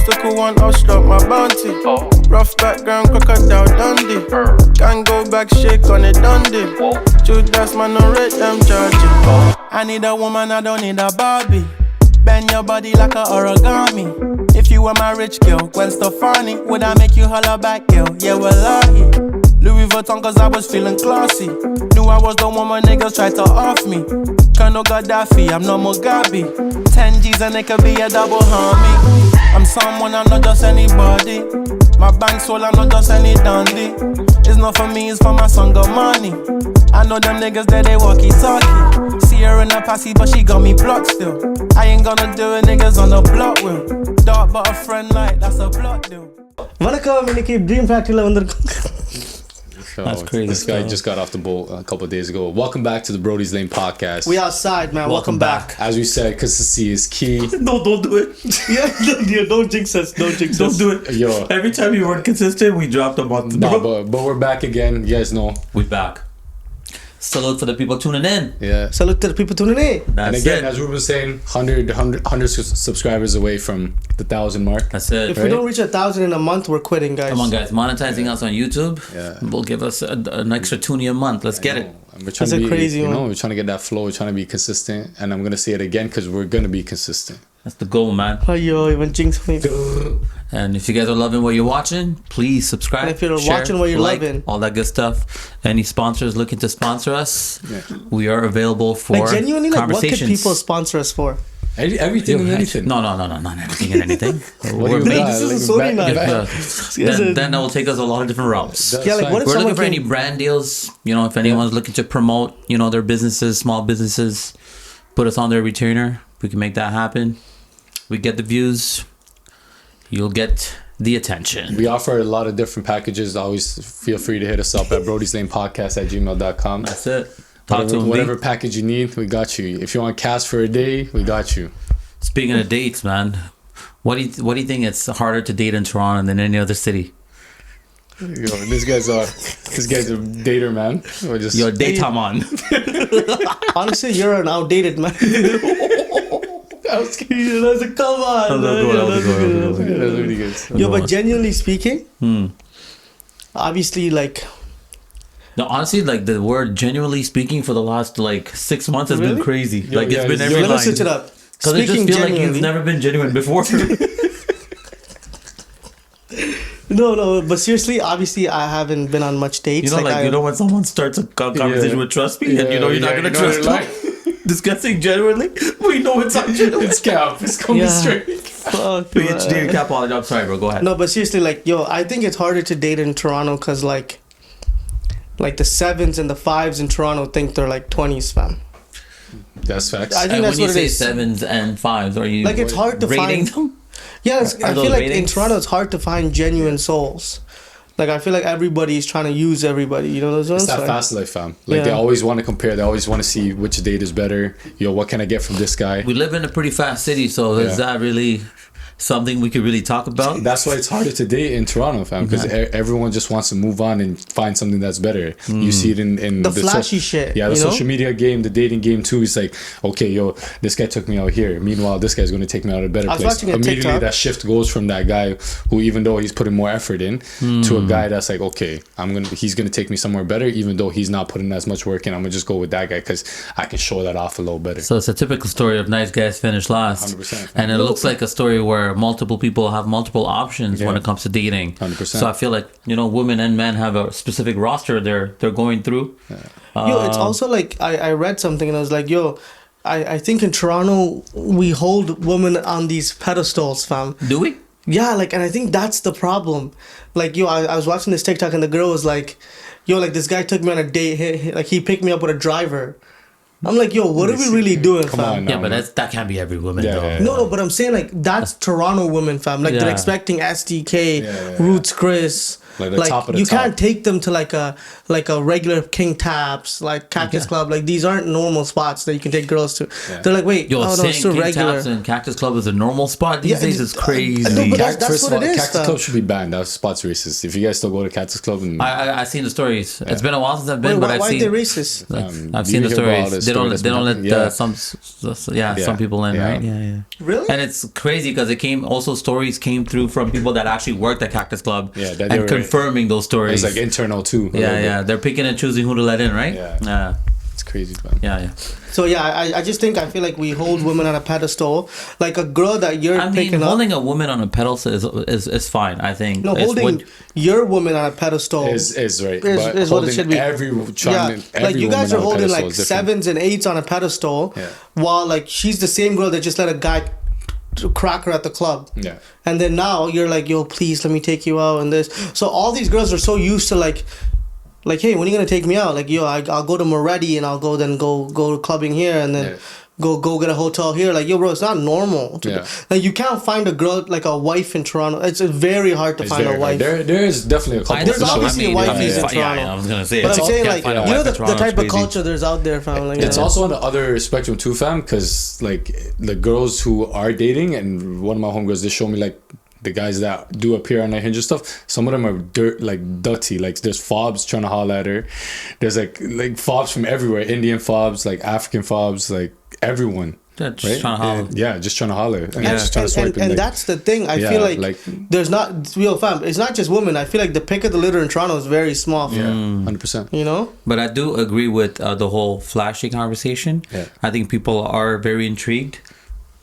obstacle one, I'll stop my bounty. Rough background, crocodile Dundee. Can't go back, shake on it, Dundee. Judas, man, no rate them charges. I need a woman, I don't need a Barbie. Bend your body like a origami. If you were my rich girl, Gwen Stefani, would I make you holler back, girl? Yeah, wallahi. Louis Vuitton cause I was feeling classy. Knew I was the woman niggas tried to off me. Colonel Gaddafi, I'm no Mugabe. 10 G's and it could be a double homie. I'm someone, I'm not just anybody. My bank soul, I'm not just any dandy. It's not for me, it's for my son got money. I know them niggas that they walkie-talkie. See her in a passy, but she got me blocked still. I ain't gonna do it, niggas on the block will. Dark but a friend like, that's a block deal. Vanakkam, இன்னைக்கு Dream Factoryல வந்திருக்கோம். That's crazy. This guy just got off the boat a couple of days ago. Welcome back to the Brodies Lane podcast. We outside, man. Welcome back. As we said, consistency is key. No, don't do it. Yeah, don't jinx us. Don't do it. Yo. Every time you weren't consistent, we dropped a month. No, but we're back again. You guys know. We're back. Salute for the people tuning in. Yeah. Salute to the people tuning in. And again, as Ruben was saying, 100 subscribers away from the 1,000 mark. That's it. If we don't reach 1,000 in a month, we're quitting, guys. Come on, guys. Monetizing us on YouTube will give us an extra toonie a month. Let's get it. That's a crazy one. We're trying to get that flow. We're trying to be consistent. And I'm going to say it again because we're going to be consistent. That's the goal, man. Oh, yo, even jinx me. And if you guys are loving what you're watching, please subscribe. And if you're share, watching what you're loving, all that good stuff. Any sponsors looking to sponsor us, we are available for genuinely, conversations. What could people sponsor us for? Everything and anything. No, not everything and anything. This is a sorry man. Then that will take us a lot of different routes. What if we're looking for any brand deals. You know, if anyone's looking to promote, their businesses, small businesses, put us on their retainer. We can make that happen. We get the views. You'll get the attention. We offer a lot of different packages. Always feel free to hit us up at brodieslanepodcast@gmail.com. That's it. Whatever package you need, we got you. If you want cast for a day, we got you. Speaking of dates, man, what do you think it's harder to date in Toronto than any other city? Yo, this guy's a dater, man. You're a daytime on. Honestly, you're an outdated man. That's a come on. That's really good. Yo, but genuinely speaking, obviously, like. No, honestly, like the word "genuinely speaking" for the last 6 months has been crazy. It's been every line. Let's switch it up. Because I just feel like you've never been genuine before. No, but seriously, obviously, I haven't been on much dates. When someone starts a conversation with "trust me," and you're not gonna trust them. Discussing genuinely, we know it's not genuine. It's cap. It's coming straight. Fuck, PhD and cap all the job. Sorry, bro. Go ahead. No, but seriously, I think it's harder to date in Toronto because the 7s and the 5s in Toronto think they're 20s, fam. That's facts. I think that's what it is. When you say 7s and 5s, are you it's hard to rating find them? Yeah, I feel like ratings? in Toronto it's hard to find genuine souls. I feel like everybody's trying to use everybody. You know those ones? It's that fast life, fam. They always want to compare. They always want to see which date is better. What can I get from this guy? We live in a pretty fast city, so is that really something we could really talk about? That's why it's harder to date in Toronto, fam, because everyone just wants to move on and find something that's better. You see it in the flashy shit. Yeah, the social media game, the dating game too. It's like, okay, yo, this guy took me out here. Meanwhile, this guy's going to take me out a better place. Immediately, that shift goes from that guy who, even though he's putting more effort in, to a guy that's like, okay, he's going to take me somewhere better, even though he's not putting as much work in. I'm going to just go with that guy because I can show that off a little better. So it's a typical story of nice guys finish last. 100%. And it looks like a story where multiple people have multiple options when it comes to dating. 100%. So I feel like women and men have a specific roster they're going through. It's also I read something and I was like, I think in Toronto we hold women on these pedestals, fam. Do we? Yeah, and I think that's the problem. I was watching this TikTok and the girl was like, this guy took me on a date. He picked me up with a driver. I'm like, what are we really doing, fam? Yeah, but that can't be every woman, though. Yeah. No, but I'm saying, that's Toronto women, fam. They're expecting SDK, Roots Chris, Like the top of the you top. can't take them to like a regular King Taps, like Cactus Club. Like these aren't normal spots that you can take girls to. Yeah. They're like, wait, Yo, oh no, saying it's still King regular. Taps and Cactus Club is a normal spot these days is crazy. No, but that's First what of all, it is, Cactus fam. Club should be banned. That spot's racist. If you guys still go to Cactus Club, and I've seen the stories. It's been a while since I've been, Wait, but I've why seen. are they racist? I've do seen you the hear about all stories. this They story don't. that's They been don't let happening? some people in, Yeah. right? Yeah. Really? And it's crazy because stories came through from people that actually worked at Cactus Club. Yeah, that they and were- confirming those stories. it's like internal too. a little bit. Yeah. They're picking and choosing who to let in, right? Yeah. It's crazy, man. Yeah. So yeah, I just think, I feel like we hold women on a pedestal. Like a girl that you're I mean, picking up. holding a woman on a pedestal is fine. I think. No, It's holding your woman on a pedestal Is right. is But what it holding should be. every Like you guys are holding like seven. 7s and 8s on a pedestal, Yeah. while like she's the same girl that just let a guy crack her at the club. Yeah. And then now you're like, yo, please let me take you out and this. So all these girls are so used to like, hey, when are you gonna take me out? Like, yo, I'll go to Moretti and I'll go clubbing here and then go get a hotel here. Like, yo, bro, it's not normal. Yeah. Like, you can't find a girl like a wife in Toronto. It's very hard to find a wife. There is definitely a couple. There's for sure. obviously wifeys in Toronto. I was gonna say. But it's I'm all- saying, can't like, find a you know, wife in the Toronto, type it's of crazy. culture there's out there, fam. Like, It's also on the other spectrum too, fam, because like the girls who are dating, and one of my homegirls, they show me like the guys that do appear on that Hinge and stuff. Some of them are dirty. Like there's fobs trying to holler at her. There's like fobs from everywhere. Indian fobs, like African fobs, like everyone. Yeah, just trying to holler. Yeah, just trying to holler. And just trying to swipe. and like, that's the thing. I feel like there's not real fam. It's not just women. I feel like the pick of the litter in Toronto is very small. yeah, 100%. You know. But I do agree with the whole flashy conversation. Yeah. I think people are very intrigued,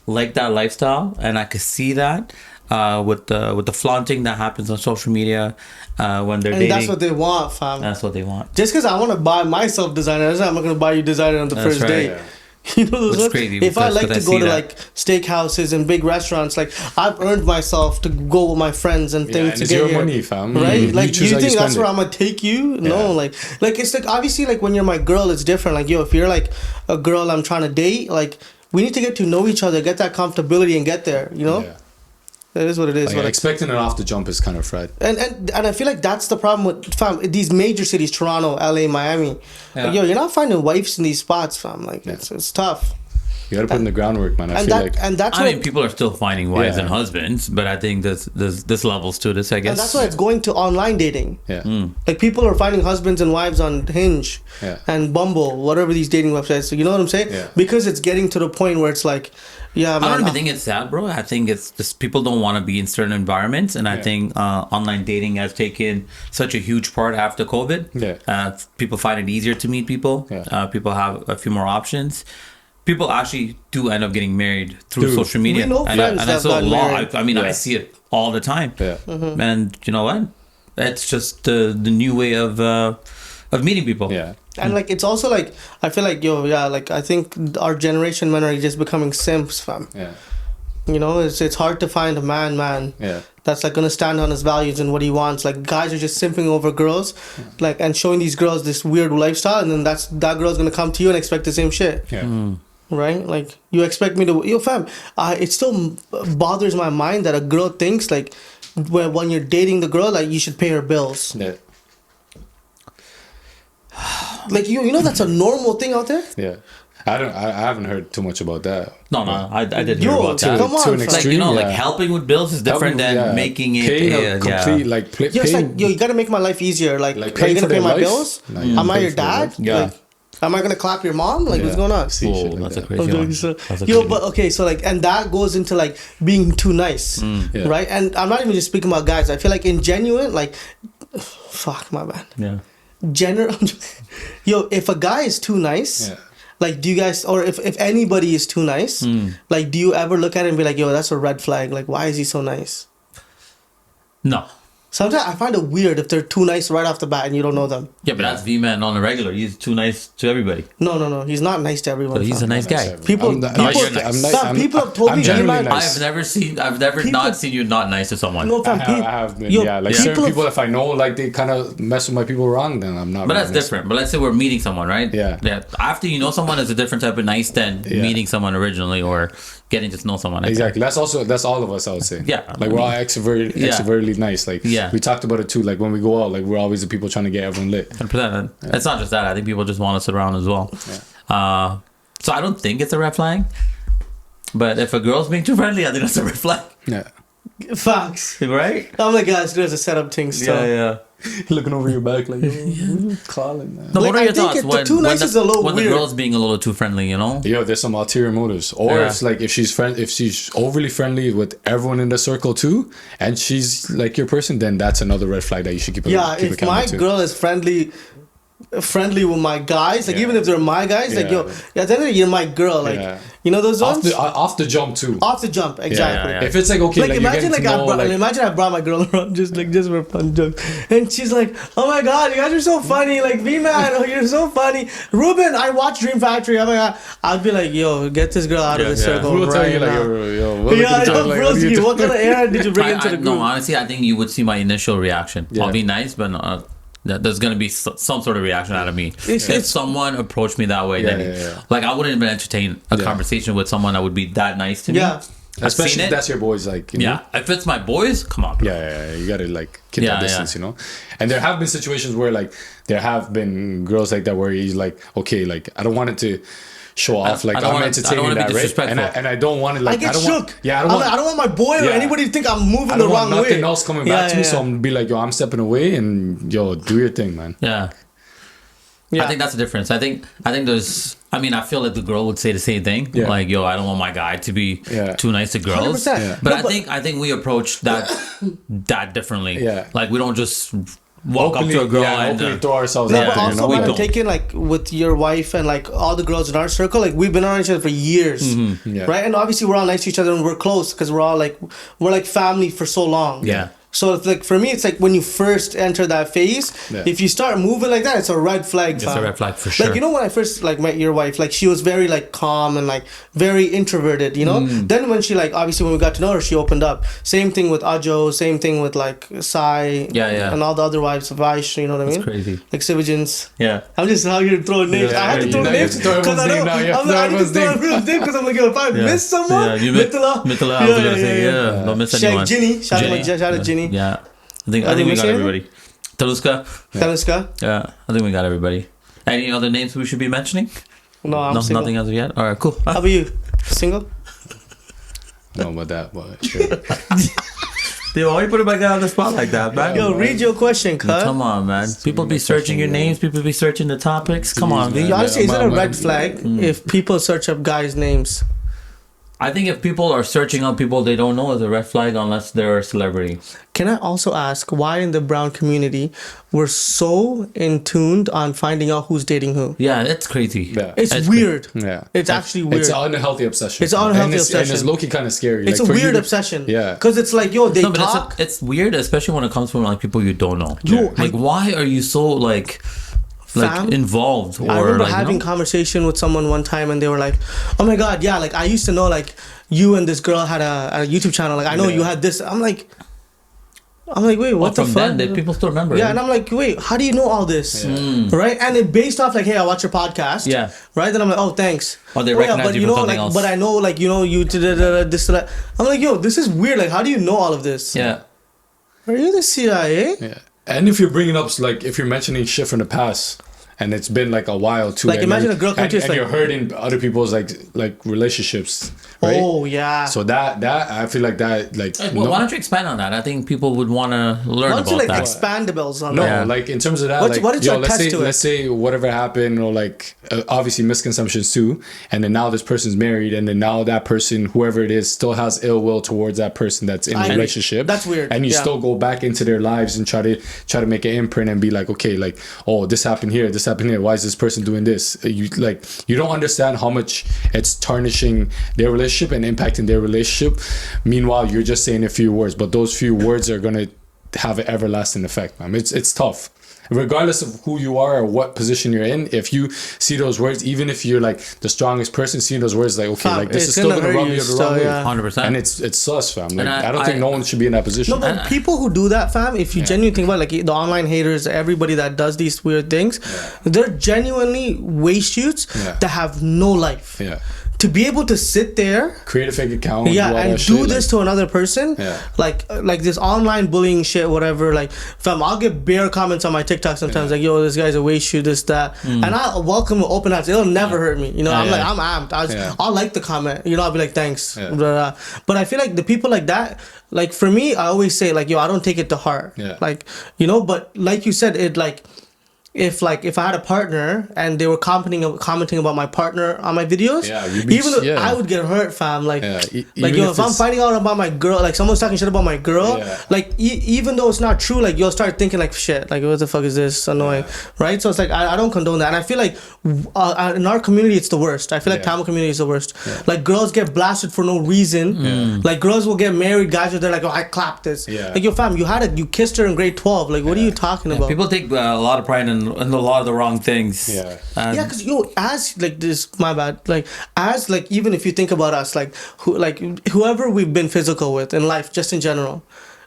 like that lifestyle, and I could see that with the flaunting that happens on social media when they're dating. That's what they want, fam. That's what they want. Just because I want to buy myself designer, I'm not going to buy you designer on the That's first right, date. yeah. You know those Which is ones? crazy If I because- like to because I go see to that. like steakhouses and big restaurants, like I've earned myself to go with my friends and Yeah, things and to it's get your here. money, fam. Right? You Like, choose you how think that's spend where it. I'm gonna take you? No, Yeah. like it's like obviously like when you're my girl, it's different. Like, yo, if you're like a girl I'm trying to date, like we need to get to know each other, get that comfortability, and get there. You know, Yeah. that is what it is. Like, But expecting it off the jump is kind of fried. and I feel like that's the problem with fam. These major cities, Toronto, LA, Miami. Yeah. Like, yo, you're not finding wives in these spots, fam. Like Yeah. it's tough. You gotta put in the groundwork, man. I And feel that like and that's I what mean, people are still finding wives Yeah. and husbands, but I think there's levels to this. I guess. and that's why it's going to online dating. yeah. Like people are finding husbands and wives on Hinge Yeah. and Bumble, whatever these dating websites. So you know what I'm saying? Yeah. Because it's getting to the point where it's like, yeah, man. I don't even think it's that, bro. I think it's just people don't want to be in certain environments, and I Yeah. think online dating has taken such a huge part after COVID. Yeah. People find it easier to meet people. Yeah. People have a few more options. People actually do end up getting married through Dude. social media. We know and friends I that saw a got lot. married. I mean, I Yeah. see it all the time. Yeah. And you know what? It's just the new way of meeting people. Yeah. and like it's also like I feel like like I think our generation men are just becoming simps, fam. Yeah. You know, it's hard to find a man Yeah. that's like gonna stand on his values and what he wants. Like guys are just simping over girls, like and showing these girls this weird lifestyle, and then that girl's gonna come to you and expect the same shit. Yeah. Right? Like, you expect me to... Yo, fam, it still bothers my mind that a girl thinks, like, when you're dating the girl, like, you should pay her bills. Yeah. Like, you know that's a normal thing out there? Yeah. I haven't heard too much about that. No, I did hear Yo, about that. come on, to an fam. Like, you know, like yeah. helping with bills is different Helping, than yeah. making it. Paying a yeah. complete like Yo, it's paying, like, yo, you gotta make my life easier. Like are you paying gonna for pay their my life? bills? No, you Am I pay your for their dad? life. Yeah. Like, am I gonna clap your mom? Like, what's Yeah. going on? See, Whoa, shit like that's a that. crazy I'm one. joking, so- That's a yo, crazy but okay, so like, and that goes into like being too nice, Yeah. right? And I'm not even just speaking about guys. I feel like in genuine, like, fuck my bad. Yeah. Yo, if a guy is too nice, Yeah. like, do you guys, or if anybody is too nice, like, do you ever look at it and be like, yo, that's a red flag? Like, why is he so nice? No. Sometimes I find it weird if they're too nice right off the bat and you don't know them. Yeah, but that's V-Man on the regular. He's too nice to everybody. No. He's not nice to everyone. But he's a fam. nice guy. People, I'm people, nice. fam, people have told I'm me, generally man, nice. I've never People- not seen you not nice to someone. no, fam, I people, have been, yo, yeah. Like Yeah. certain people- people, if I know like they kind of mess with my people wrong, then I'm not. But really that's nice. different. But let's say we're meeting someone, right? Yeah. After you know someone is a different type of nice than Yeah. meeting someone originally, or getting to know someone. Exactly. That's all of us, I would say. Yeah. Like we're all extrovertly nice. Like we talked about it too. Like when we go out, like we're always the people trying to get everyone lit. 100%. It's not just that. I think people just want to sit around as well. Yeah. So I don't think it's a red flag. But if a girl's being too friendly, I think that's a red flag. Yeah. Facts. Right? Oh my gosh, there's a setup thing still. Yeah. Looking over your back like, yo, calling, man. No, Like, what are your thoughts too nice is a little when weird. the girl's being a little too friendly, you know? Yo, there's some ulterior motives. Or it's like if she's overly friendly with everyone in the circle too, and she's like your person, then that's another red flag that you should keep If my girl is friendly with my guys, like even if they're my guys, like yo, at the end of the day, you're my girl, like you know those ones off the jump too. Off the jump, exactly. Yeah. If it's like okay, like imagine imagine I brought my girl around just for fun jokes, and she's like, oh my god, you guys are so funny, like V-Man, oh you're so funny, Ruben, I watch Dream Factory, oh my god, I'd be like, yo, get this girl out of the circle right now. Broski, what kind of air did you bring into the group? No, honestly, I think you would see my initial reaction. I'll be nice, but there's gonna be some sort of reaction out of me. If someone approached me that way, then like I wouldn't even entertain a conversation with someone that would be that nice to me. Especially if that's your boys, like you know? If it's my boys, come on, bro. You gotta like keep that distance, you know. And there have been situations where like there have been girls like that where he's like, okay, like I don't want it to show off, like I'm entertaining that, right? And I don't want it, like I get shook. I don't want my boy or anybody to think I'm moving the wrong way. Nothing else coming back to me, so I'm gonna be like, yo, I'm stepping away, and yo, do your thing, man. Yeah. I think that's the difference. I think there's. I mean, I feel like the girl would say the same thing. Yeah. Like, yo, I don't want my guy to be too nice to girls. But I think we approach that differently. Yeah. Like we don't just walk up to a girl and throw ourselves out there. Also, when I'm taking like with your wife and like all the girls in our circle, like we've been around each other for years, right? And obviously we're all nice to each other and we're close because we're like family for so long. Yeah. So it's like for me, it's like when you first enter that phase, if you start moving like that, it's a red flag. It's a red flag for sure. Like, you know, when I first like met your wife, like she was very like calm and like very introverted, you know. Then when she like obviously when we got to know her, she opened up. Same thing with Ajo. Same thing with like Sai. And all the other wives of Vaish. You know what I mean? That's crazy. Like Sivijins. Yeah. I'm just out here throwing names. I had to throw names because I know I need to throw everyone's name because I'm like, yo, if I miss someone, Mitala. I was gonna say don't miss anyone. Ginny. Shout out Ginny. Yeah. I think we got everybody. Taluska. Yeah, I think we got everybody. Any other names we should be mentioning? No, I'm single. Nothing as of yet. All right, cool. How about you? Single? No, about that, but sure. Yo, why you put my guy on the spot like that, man? Yo, read your question, cuz. Come on, man. People be searching your names. People be searching the topics. Come on, V. Honestly, is it a red flag if people search up guys' names? I think if people are searching up people they don't know, it's a red flag unless they're a celebrity. Can I also ask why in the brown community we're so in tuned on finding out who's dating who? Yeah, it's crazy. Yeah. It's weird. Yeah. It's actually weird. It's an unhealthy obsession. It's an unhealthy obsession. And it's low-key kind of scary. It's like, a weird obsession. Yeah. Because it's like, yo, they talk. It's weird, especially when it comes from like people you don't know. Like, why are you so like involved? Or, I remember like, having conversation with someone one time and they were like, oh my god, yeah, like I used to know like you and this girl had a YouTube channel, like I know you had this. I'm like wait, what the fuck? Then, people still remember. Yeah, and I'm like, wait, how do you know all this? Right? And it based off like, hey, I watch your podcast. Yeah. Right? Then I'm like, oh, thanks. Oh, they recognize but you for something else. But I know, like, you know, you did this, that. I'm like, yo, this is weird. Like, how do you know all of this? Yeah. Are you the CIA? Yeah. And if you're bringing up, like, if you're mentioning shit from the past, and it's been like a while too. Like imagine a girl comes to you and you're hurting other people's like relationships. Right? Oh yeah. So that I feel like that like. Why don't you expand on that? I think people would want to learn about like that. Expandables on that. No, like in terms of that, let's say whatever happened, or like obviously misconceptions too, and then now this person's married, and then now that person, whoever it is, still has ill will towards that person that's in a relationship. That's weird. And you still go back into their lives and try to make an imprint and be like, okay, like, oh, this happened here, this happened here. Why is this person doing this? You don't understand how much it's tarnishing their relationship and impacting their relationship. Meanwhile, you're just saying a few words, but those few words are gonna have an everlasting effect, man. It's tough. Regardless of who you are or what position you're in, if you see those words, even if you're like the strongest person, seeing those words, like, okay, like this is still gonna rub you the wrong way. 100%. And it's sus, fam. Like, I don't think no one should be in that position. No, but people who do that, fam, if you genuinely think about it, like the online haters, everybody that does these weird things, they're genuinely waste shoots that have no life. Yeah. to be able to sit there, create a fake account, and do this to another person, yeah, like this online bullying shit, whatever. Like, fam, I'll get bare comments on my TikTok sometimes, like, yo, this guy's a waste shoe, this, that, and I welcome with open hands. It'll never hurt me, you know. I'm like, I'm amped. I'll like the comment, you know. I'll be like, thanks, blah, blah. But I feel like the people like that, like for me, I always say like, yo, I don't take it to heart, like, you know. But like you said, it like. If I had a partner and they were commenting about my partner on my videos, I would get hurt, fam. Like, if I'm finding out about my girl, like someone's talking shit about my girl, like even though it's not true, like you'll start thinking like, shit, like what the fuck is this, annoying, right? So it's like I don't condone that, and I feel like in our community it's the worst. I feel like Tamil community is the worst. Like girls get blasted for no reason. Like girls will get married, guys are there like, oh, I clapped this. Like, yo, fam, you kissed her in grade 12. Like, what are you talking about? People take a lot of pride in a lot of the wrong things. Because as like this, my bad. Like as like even if you think about us, like whoever we've been physical with in life, just in general.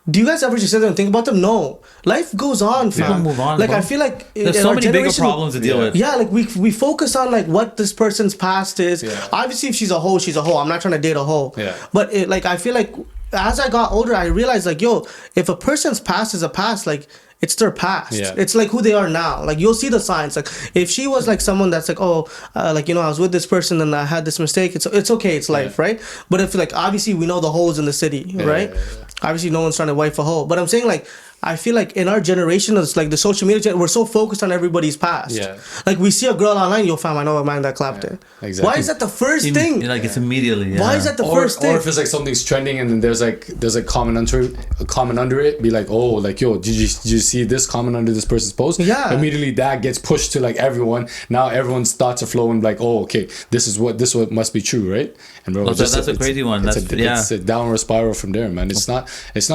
Do you guys ever just sit there and think about them? No, life goes on. Fam. People move on. Like bro. I feel like there's so many bigger problems to deal with. Yeah, like we focus on like what this person's past is. Obviously, if she's a hoe, she's a hoe. I'm not trying to date a hoe. But like I feel like as I got older, I realized like, yo, if a person's past is a past, like. It's their past. It's like who they are now. Like you'll see the signs. Like if she was like someone that's like, oh, like, you know, I was with this person and I had this mistake. It's okay. It's life, right? But if like obviously we know the hoes in the city, right? Obviously no one's trying to wife a hoe. But I'm saying like I feel like in our generation, it's like the social media, we're so focused on everybody's past. Like we see a girl online, yo, fam, I know a man that clapped it. Exactly. Why is that the first thing? Like it's immediately. Why is that the first thing? Or if it's like something's trending and then there's a comment under it, be like, oh, like, yo, did you see this comment under this person's post? Immediately that gets pushed to like everyone. Now everyone's thoughts are flowing like, oh, okay, this is what must be true, right? And bro, that's a crazy one. It's a downward spiral from there, man. It's not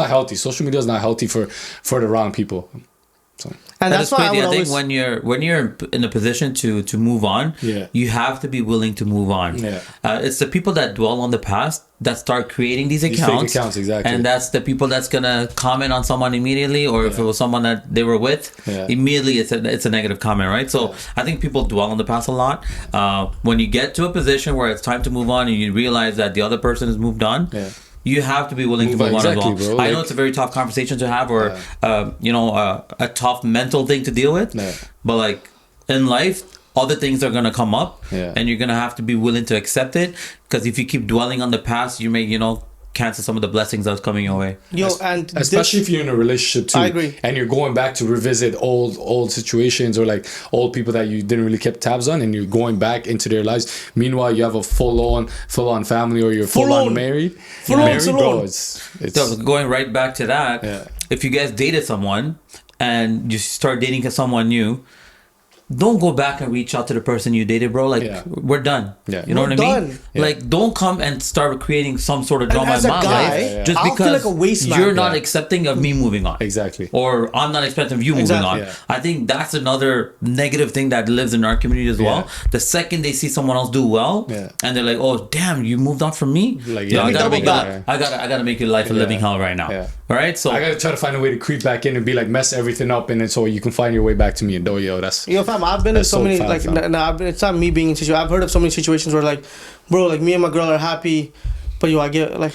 healthy. Social media is not healthy for the wrong people. So. And that's why crazy. I think when you're in a position to move on, you have to be willing to move on. It's the people that dwell on the past that start creating these accounts. Fake accounts, exactly. And that's the people that's gonna comment on someone immediately, or if it was someone that they were with, immediately it's a negative comment, right? So I think people dwell on the past a lot. When you get to a position where it's time to move on and you realize that the other person has moved on, you have to be willing to move on as well. Bro. I know it's a very tough conversation to have, or a tough mental thing to deal with. But like in life, other things are gonna come up, and you're gonna have to be willing to accept it. Because if you keep dwelling on the past, you may cancel some of the blessings that's coming your way. And especially if you're in a relationship too, I agree. And you're going back to revisit old situations or like old people that you didn't really keep tabs on, and you're going back into their lives. Meanwhile, you have a full on family, or you're full on married. Bro, so going right back to that. If you guys dated someone and you start dating someone new, don't go back and reach out to the person you dated, bro. Like, we're done. You know what I mean? Like, don't come and start creating some sort of drama in my life just because like a waste you're not accepting of me moving on. Exactly. Or I'm not accepting of you moving on. I think that's another negative thing that lives in our community as well. The second they see someone else do well, and they're like, "Oh, damn, you moved on from me." Like, I gotta make your life a living hell right now. All right, so I gotta try to find a way to creep back in and be like, mess everything up, and then so you can find your way back to me. And that's fam, I've been in so many like it's not me being in situations. I've heard of so many situations where like, bro, like me and my girl are happy, but I get like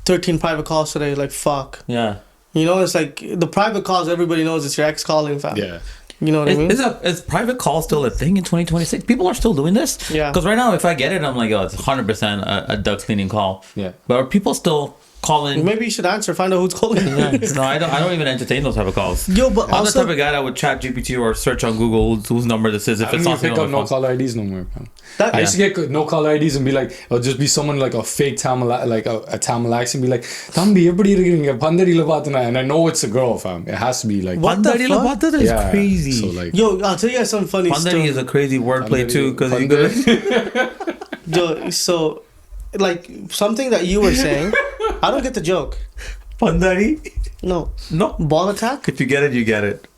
13 private calls today. Like, fuck. It's like the private calls. Everybody knows it's your ex calling, fam. You know what I mean? Is private call still a thing in 2026? People are still doing this? Because right now, if I get it, I'm like, oh, it's 100% a duck cleaning call. But are people still calling? Maybe you should answer. Find out who's calling. No, I don't even entertain those type of calls. But I'm the type of guy that would chat GPT or search on Google whose number this is. If it's not pick up no caller IDs no more. I used to get no caller IDs and be like, it'll just be someone like a fake Tamil, like a Tamil accent, be like, Thambi, eppadi irukkinga? Pandarila paathana. And I know it's a girl, fam. It has to be like, what the fuck? That is crazy. So like, I'll tell you guys some funny stuff. Pandari is a crazy wordplay too, because so like something that you were saying, I don't get the joke. Pandari? No. Ball attack? If you get it, you get it.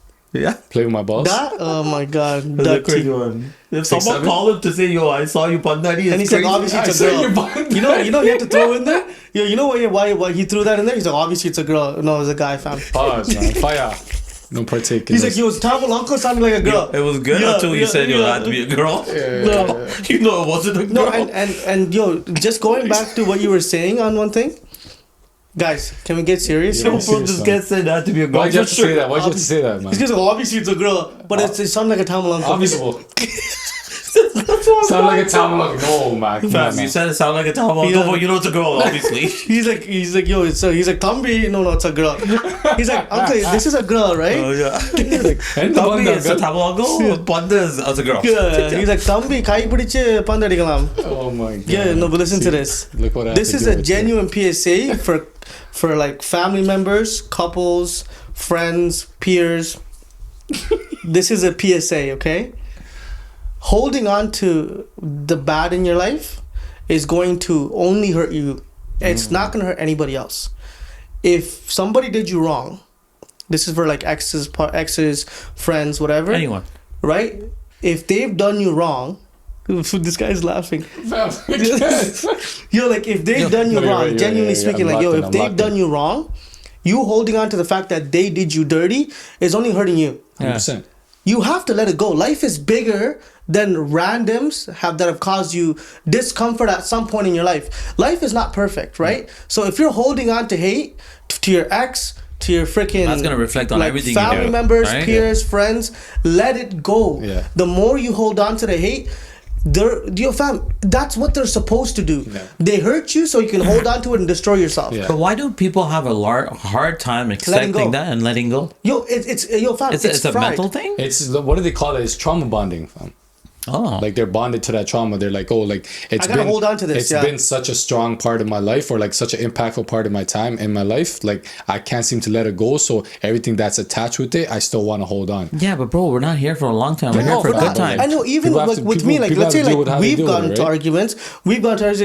Play with my balls. That? Oh my god. That's a crazy one. If someone called him to say, yo, I saw you Pandari, and he's like, obviously it's a girl. You know he had to throw in there? You know why he threw that in there? He's like, obviously it's a girl. No, it's a guy, fam. Pause, man. Fire. Don't partake in He's this. like, yo, his Tamil uncle sounded like a girl. It was good until you said it had to be a girl. No. You know it wasn't a girl. No, and yo, just going back to what you were saying on one thing. Guys, can we get serious? Yeah, Yo, serious, This man. guy said it had to be a girl. Why'd you have to say that? Why'd you have to say that, man? It's just obviously it's a girl, but it sounds like a Tamil uncle. Obviously. Sound like a Tamil uncle. No, man. Come on, Fam, you man. said it sounded like a Tamil Yeah. uncle, but you know it's a girl, obviously. He's like, yo, he's like, Tambi. No, it's a girl. He's like, uncle, this is a girl, right? Oh, yeah. And the one Tambi is a that- Tamil uncle, Panda is a girl. Yeah, he's like, Tambi, kai pidiche pand adikalam. Oh my god. Yeah, no, but listen to this. Look what I This have is to a deal with genuine PSA for like family members, couples, friends, peers. This is a PSA, okay? Holding on to the bad in your life is going to only hurt you. It's not going to hurt anybody else. If somebody did you wrong, this is for like exes, friends, whatever. Anyone. Right? If they've done you wrong, this guy's laughing. Yo, like if they've done you No, you're wrong, right, you're genuinely right, yeah, speaking, I'm like yo, locked in, if I'm they've locked done in. you wrong, you holding on to the fact that they did you dirty is only hurting you. 100%. You have to let it go. Life is bigger than randoms that have caused you discomfort at some point in your life. Life is not perfect, right? So if you're holding on to hate to your ex, to your freaking That's gonna reflect on everything you family do, members, right? peers, friends. Let it go. Yeah. The more you hold on to the hate, that's what they're supposed to do. Yeah. They hurt you so you can hold on to it and destroy yourself. Yeah. But why do people have a hard time accepting go. that and letting go? Yo, it's It's a fried. mental thing? It's what do they call it? It's trauma bonding, fam. Oh. Like they're bonded to that trauma. They're like, oh, like it's I gotta been hold on to this, It's yeah. been such a strong part of my life, or like such an impactful part of my time in my life. Like I can't seem to let it go. So everything that's attached with it, I still want to hold on. Yeah, but bro, we're not here for a long time. We're here No, for a but good time. I know, even People have like to- with people- me, like people let's say have to deal with like how they we've deal with gotten it, into right? arguments,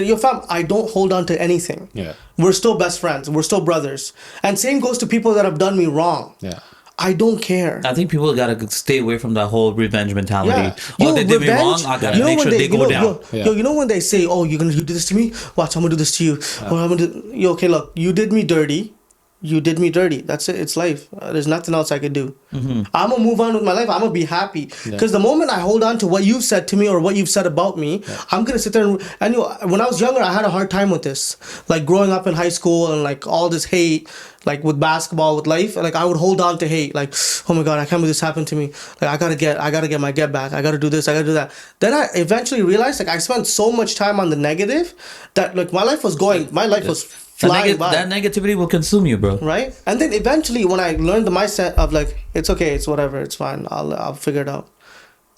yo fam, I don't hold on to anything. Yeah. We're still best friends. We're still brothers. And same goes to people that have done me wrong. Yeah. I don't care. I think people gotta stay away from that whole revenge mentality. Yeah. Oh, Yo, they did me revenge, wrong. I gotta you know make when sure they go down. You know when they say, "Oh, you do this to me? Watch, I'm gonna do this to you." Or I'm gonna do, yo, okay, look, you did me dirty. You did me dirty. That's it. It's life. There's nothing else I could do. Mm-hmm. I'm gonna move on with my life. I'm gonna be happy because the moment I hold on to what you've said to me or what you've said about me, I'm gonna sit there and you know, when I was younger, I had a hard time with this. Like growing up in high school and like all this hate, like with basketball, with life, like I would hold on to hate. Like, oh my god, I can't believe this happened to me. Like I gotta get my get back. I gotta do this. I gotta do that. Then I eventually realized like I spent so much time on the negative that like my life was flying by. That negativity will consume you, bro. Right? And then eventually when I learned the mindset of like, it's okay, it's whatever, it's fine, I'll figure it out.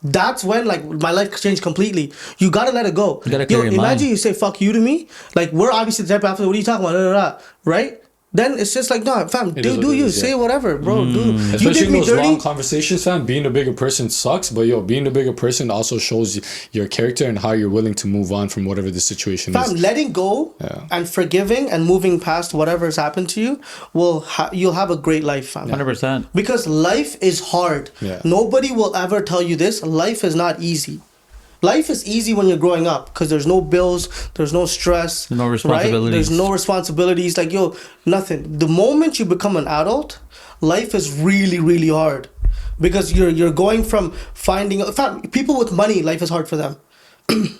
That's when like my life changed completely. You gotta let it go. You gotta clear your mind. Imagine you say fuck you to me. Like we're obviously the type of after, what are you talking about? Right? Then it's just like, no, fam, is do what it you is, say yeah. whatever, bro. Do you Especially did in me those dirty. long conversations, fam. Being a bigger person sucks, but yo, being a bigger person also shows your character and how you're willing to move on from whatever the situation Fam, is. letting go and forgiving and moving past whatever has happened to you you'll have a great life, fam. 100%. Because life is hard. Yeah. Nobody will ever tell you this. Life is not easy. Life is easy when you're growing up because there's no bills, there's no stress, No right? responsibilities. There's no responsibilities. Like, yo, nothing. The moment you become an adult, life is really, really hard because you're going from finding people with money. Life is hard for them,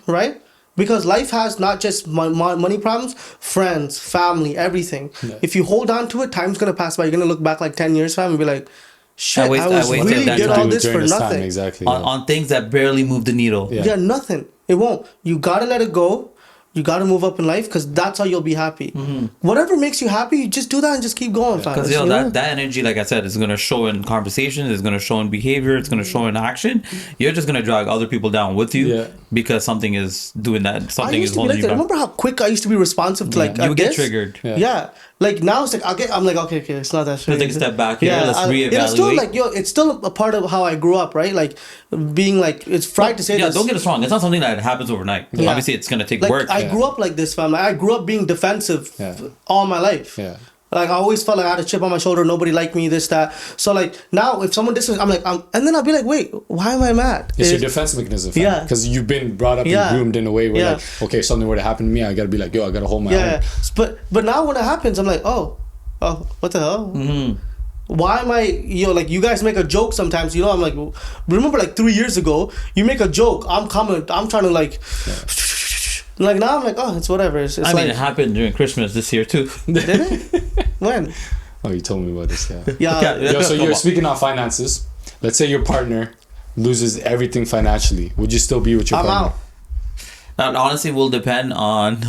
right? Because life has not just money problems, friends, family, everything. Yeah. If you hold on to it, time's gonna pass by. You're gonna look back like 10 years, fam, and be like, shit, I wasted really that did time all this During for this time, nothing. exactly. On things that barely move the needle. Yeah. Yeah, nothing. It won't. You gotta let it go. You gotta move up in life because that's how you'll be happy. Whatever makes you happy, you just do that and just keep going, fam. Because You know? that energy, like I said, is gonna show in conversation, it's gonna show in behavior, it's gonna show in action. You're just gonna drag other people down with you Yeah. because something is doing that. I Something used is to be holding like you that. back. Remember how quick I used to be responsive to like You would get this? triggered. Yeah. Like now it's like I'm like okay, it's not that serious. take a step back here, let's It's still reevaluate. like it's still a part of how I grew up, right? Like being like it's fried to say Yeah, this. don't get us wrong. It's not something that happens overnight. Yeah. Obviously, it's gonna take Like work. I grew up like this, fam. Like, I grew up being defensive all my life. Yeah. Like I always felt like I had a chip on my shoulder. Nobody liked me. This, that. So like now, if someone disses, I'm like, and then I'll be like, wait, why am I mad? It's your defense mechanism, fam. Yeah. Because you've been brought up and groomed in a way where like, okay, something were to happen to me, I gotta be like, yo, I gotta hold my own. But now when it happens, I'm like, oh, what the hell? Why am I, like you guys make a joke sometimes, I'm like, remember like 3 years ago, you make a joke, I'm trying to like, like now I'm like, oh, it's whatever. It's I mean, it happened during Christmas this year too. Did it? When? Oh, you told me about this, yeah. Yeah. Yo, so you're speaking on finances. Let's say your partner loses everything financially. Would you still be with your partner? I'm out. That honestly will depend on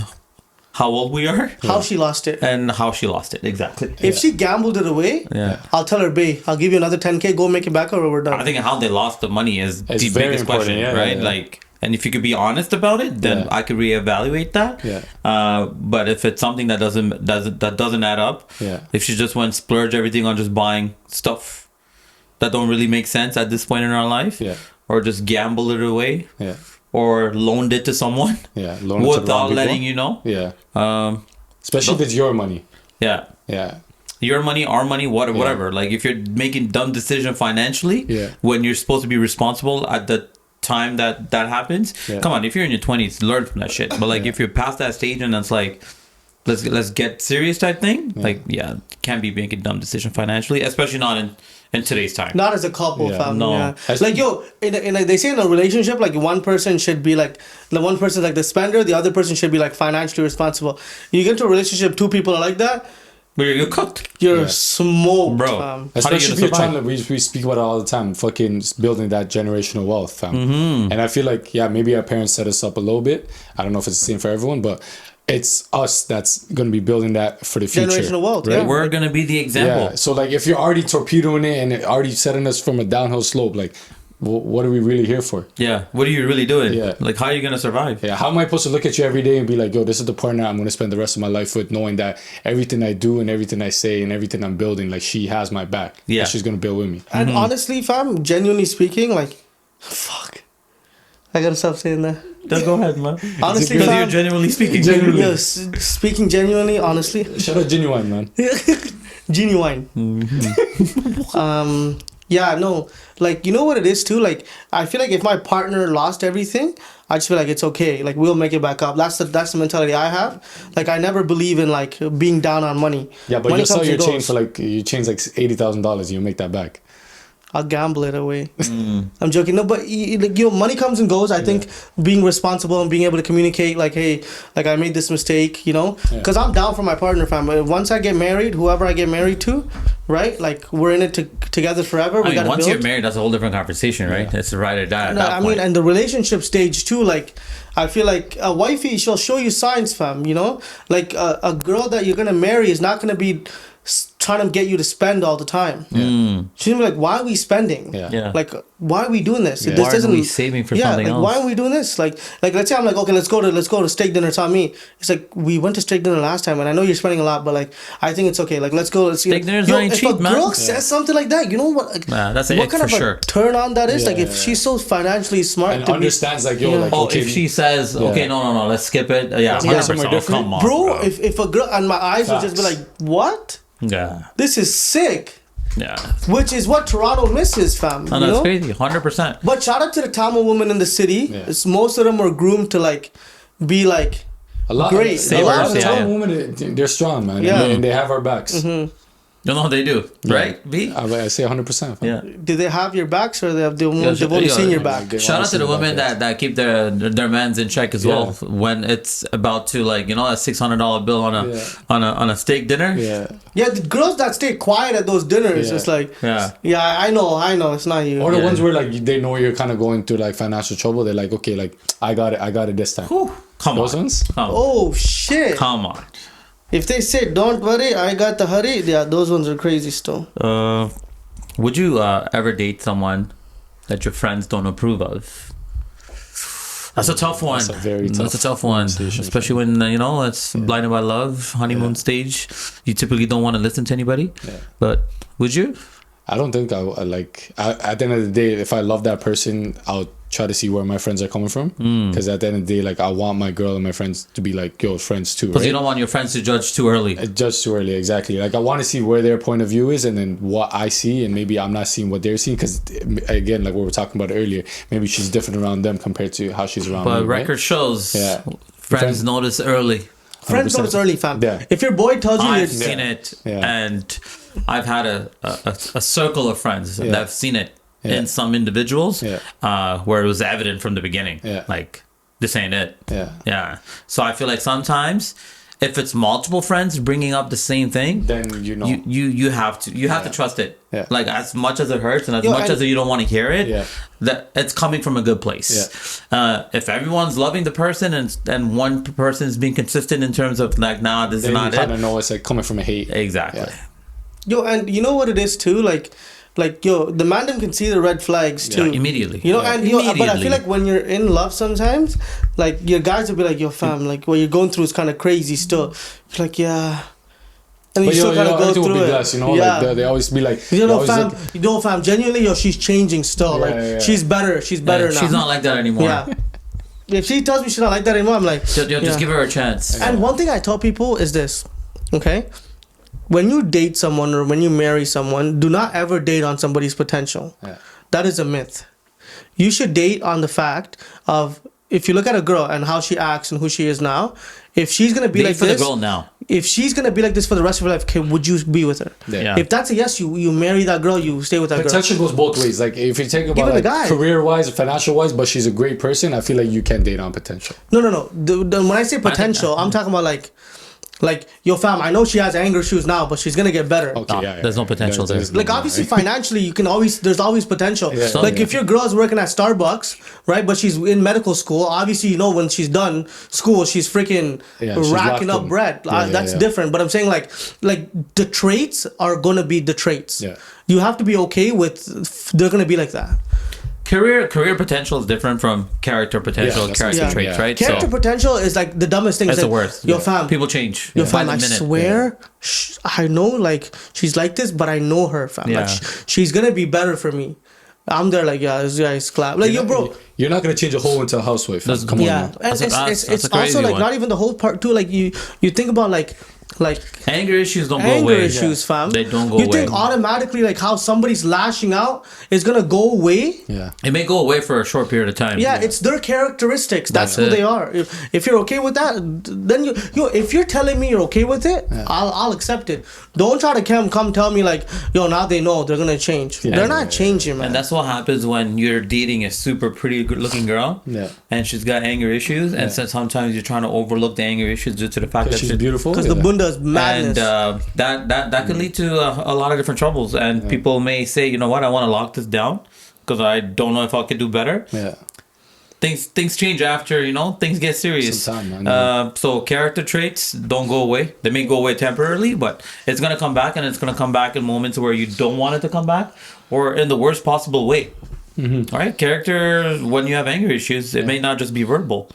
how old we are, how she lost it, and how she lost it. Exactly. If she gambled it away, I'll tell her, babe, I'll give you another 10K, go make it back, or we're done. I think how they lost the money is the biggest question, yeah, right? Yeah. Like, and if you could be honest about it, then I could reevaluate that. Yeah. But if it's something that doesn't add up, if she just went splurge everything on just buying stuff that don't really make sense at this point in our life, or just gamble it away, or loaned it to someone, without letting you know, especially if it's your money, your money, our money, whatever. Like if you're making dumb decision financially, when you're supposed to be responsible at the time that happens, come on, if you're in your 20s, learn from that shit. But like if you're past that stage and it's like, let's get serious type thing, can't be making dumb decision financially, especially not in today's time. Not as a couple, fam. No. Yeah. Like, they say in a relationship, like one person should be like, the one person like the spender, the other person should be like financially responsible. You get into a relationship, two people are like that, you're cooked. You're smoked, bro. Fam. Especially if you're trying to, we speak about it all the time, fucking building that generational wealth, fam. And I feel like, maybe our parents set us up a little bit. I don't know if it's the same for everyone, but it's us that's going to be building that for the future. Generational wealth, right? We're going to be the example. Yeah. So, like, if you're already torpedoing it and already setting us from a downhill slope, like, what are we really here for? Yeah. What are you really doing? Yeah. Like, how are you going to survive? Yeah. How am I supposed to look at you every day and be like, yo, this is the partner I'm going to spend the rest of my life with, knowing that everything I do and everything I say and everything I'm building, like, she has my back. Yeah. And she's going to build with me. And honestly, fam, genuinely speaking, like, fuck. I got to stop saying that. No, go ahead, man. Honestly, because fam, you're genuinely speaking. Yes, speaking genuinely, honestly. Shout out Genuine, man. Genuine. Yeah, no, like, you know what it is too? Like, I feel like if my partner lost everything, I just feel like it's okay. Like, we'll make it back up. That's the mentality I have. Like, I never believe in like being down on money. Yeah, but money you sell your chain for like, you change like $80,000, you'll make that back. I'll gamble it away. I'm joking. No, but money comes and goes. I think being responsible and being able to communicate, like, hey, like, I made this mistake, because I'm down for my partner, fam. Once I get married, whoever I get married to, right? Like, we're in it together forever. I mean, once you're married, that's a whole different conversation, right? It's right or die. I mean, and the relationship stage too. Like, I feel like a wifey, she'll show you signs, fam. Like a girl that you're gonna marry is not gonna be trying to get you to spend all the time. She's gonna be like, why are we spending? Like, why are we doing this? This why are we saving for something else? Why are we doing this? Like let's say I'm like, okay, let's go to steak dinner. It's on me. It's like, we went to steak dinner last time, and I know you're spending a lot, but like, I think it's okay. Like, let's go. Steak dinner's not cheap, man. If a girl says something like that, you know what? Like, that's what kind of sure. turn on that is? Like, if she's so financially smart and understands, like, yo, like, okay, if she says, okay, no, let's skip it. 100%. Oh, come on, bro. If a girl, and my eyes would just be like, what? Yeah. This is sick. Yeah. Which is what Toronto misses, fam. No, that's crazy. 100%. But shout out to the Tamil women in the city. It's, most of them are groomed to like be like great. A lot of Tamil women, they're strong, man. Yeah. And they have our backs. No, they do. Right? B? I say 100%. Yeah. Do they have your backs, or they've only seen your back? Shout out to the women that keep their mans in check as well when it's about to, like, a $600 bill on a steak dinner. Yeah, the girls that stay quiet at those dinners, it's like, I know, it's not you. Or the ones where, like, they know you're kind of going through like financial trouble. They're like, okay, like, I got it this time. Whew. Come those on. ones? Oh shit! Come on. If they say, don't worry, I got the hurry, those ones are crazy still. Would you ever date someone that your friends don't approve of? That's a tough one. That's a very tough one. Especially when, it's blinded by love, honeymoon stage. You typically don't want to listen to anybody. But would you? I don't think I like, at the end of the day, if I love that person, I'll try to see where my friends are coming from. Because at the end of the day, like, I want my girl and my friends to be like, yo, friends too. Because you don't want your friends to judge too early. Judge too early, exactly. Like, I want to see where their point of view is and then what I see, and maybe I'm not seeing what they're seeing. Because, again, like what we were talking about earlier, maybe she's different around them compared to how she's around me. But record shows, friends notice early. Friends notice early, fam. Yeah. If your boy tells you, I've seen it, and I've had a circle of friends that have seen it in some individuals where it was evident from the beginning. Like, this ain't it. So I feel like sometimes if it's multiple friends bringing up the same thing, then you have to trust it. Like, as much as it hurts and as much as you don't want to hear it, that it's coming from a good place. If everyone's loving the person and one person is being consistent in terms of like, nah, this is not it, you kind of know it's like coming from a hate. Exactly. Yo, and you know what it is too, like the man them can see the red flags too immediately. You know, and but I feel like when you're in love, sometimes like your guys will be like, yo fam, like what you're going through is kind of crazy still. You're like, yeah. And you still gotta go through it. Blessed, you know, like they always be like, fam, genuinely, yo, she's changing still. She's better. She's better now. She's not like that anymore. Yeah. If she tells me she's not like that anymore, I'm like, just give her a chance. And one thing I tell people is this, okay? When you date someone or when you marry someone, do not ever date on somebody's potential. That is a myth. You should date on the fact of, if you look at a girl and how she acts and who she is now, if she's gonna be like this, the girl now. If she's gonna be like this for the rest of her life, okay, would you be with her? If that's a yes, you marry that girl, you stay with that girl. Potential goes both ways. Like, if you take about like career wise, financial wise, but she's a great person, I feel like you can date on potential. No. When I say potential, I'm talking about like, yo fam, I know she has anger issues now, but she's gonna get better. Okay, there's no potential there. Like, obviously financially, there's always potential. Like, if your girl's working at Starbucks, right, but she's in medical school, obviously, you know, when she's done school, she's freaking racking up bread. That's different. But I'm saying like the traits are gonna be the traits. You have to be okay with, they're gonna be like that. Career potential is different from character potential, character traits, right? Character potential is like the dumbest thing. That's the worst. Yo, fam. People change. Yo, fam, I swear, I know, like, she's like this, but I know her, fam. Like, she's gonna be better for me. I'm there like, this guy's clap. Like, bro. You're not gonna change a whole into a housewife. Come on. And it's also like not even the whole part too. Like, you think about like anger issues don't go away. Anger issues, fam. They don't go away. You think automatically like how somebody's lashing out is gonna go away? It may go away for a short period of time. It's their characteristics. That's who they are. If you're okay with that, then if you're telling me you're okay with it, I'll accept it. Don't try to come tell me like, yo, now they know they're gonna change. They're not changing, man. And that's what happens when you're dating a super pretty good looking girl, and she's got anger issues, and so sometimes you're trying to overlook the anger issues due to the fact that she's beautiful. Because the bunda is madness. And that can lead to a lot of different troubles. And people may say, you know what, I want to lock this down because I don't know if I could do better. Things change after, things get serious. So character traits don't go away. They may go away temporarily, but it's going to come back, and it's going to come back in moments where you don't want it to come back, or in the worst possible way. All right, character, when you have anger issues, it may not just be verbal.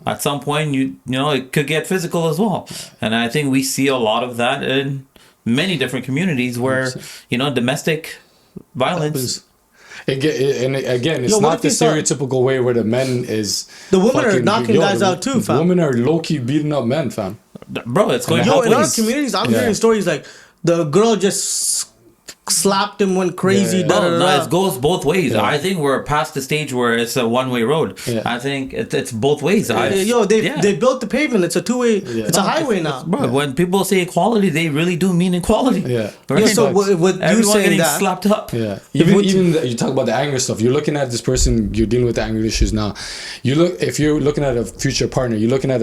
At some point, it could get physical as well. And I think we see a lot of that in many different communities where, domestic violence. And again, it's not the stereotypical way where the men is... The women are knocking guys out too, fam. Women are low-key beating up men, fam. Bro, it's going on. In our communities, I'm hearing stories like the girl just slapped him, went crazy. It goes both ways. I think we're past the stage where it's a one-way road. I think it's both ways. They built the pavement. It's a two-way. It's a highway now. Bro, when people say equality, they really do mean equality. Right? So with you saying that, slapped up. Even you talk about the anger stuff. You're looking at this person. You're dealing with the anger issues now. If you're looking at a future partner, you're looking at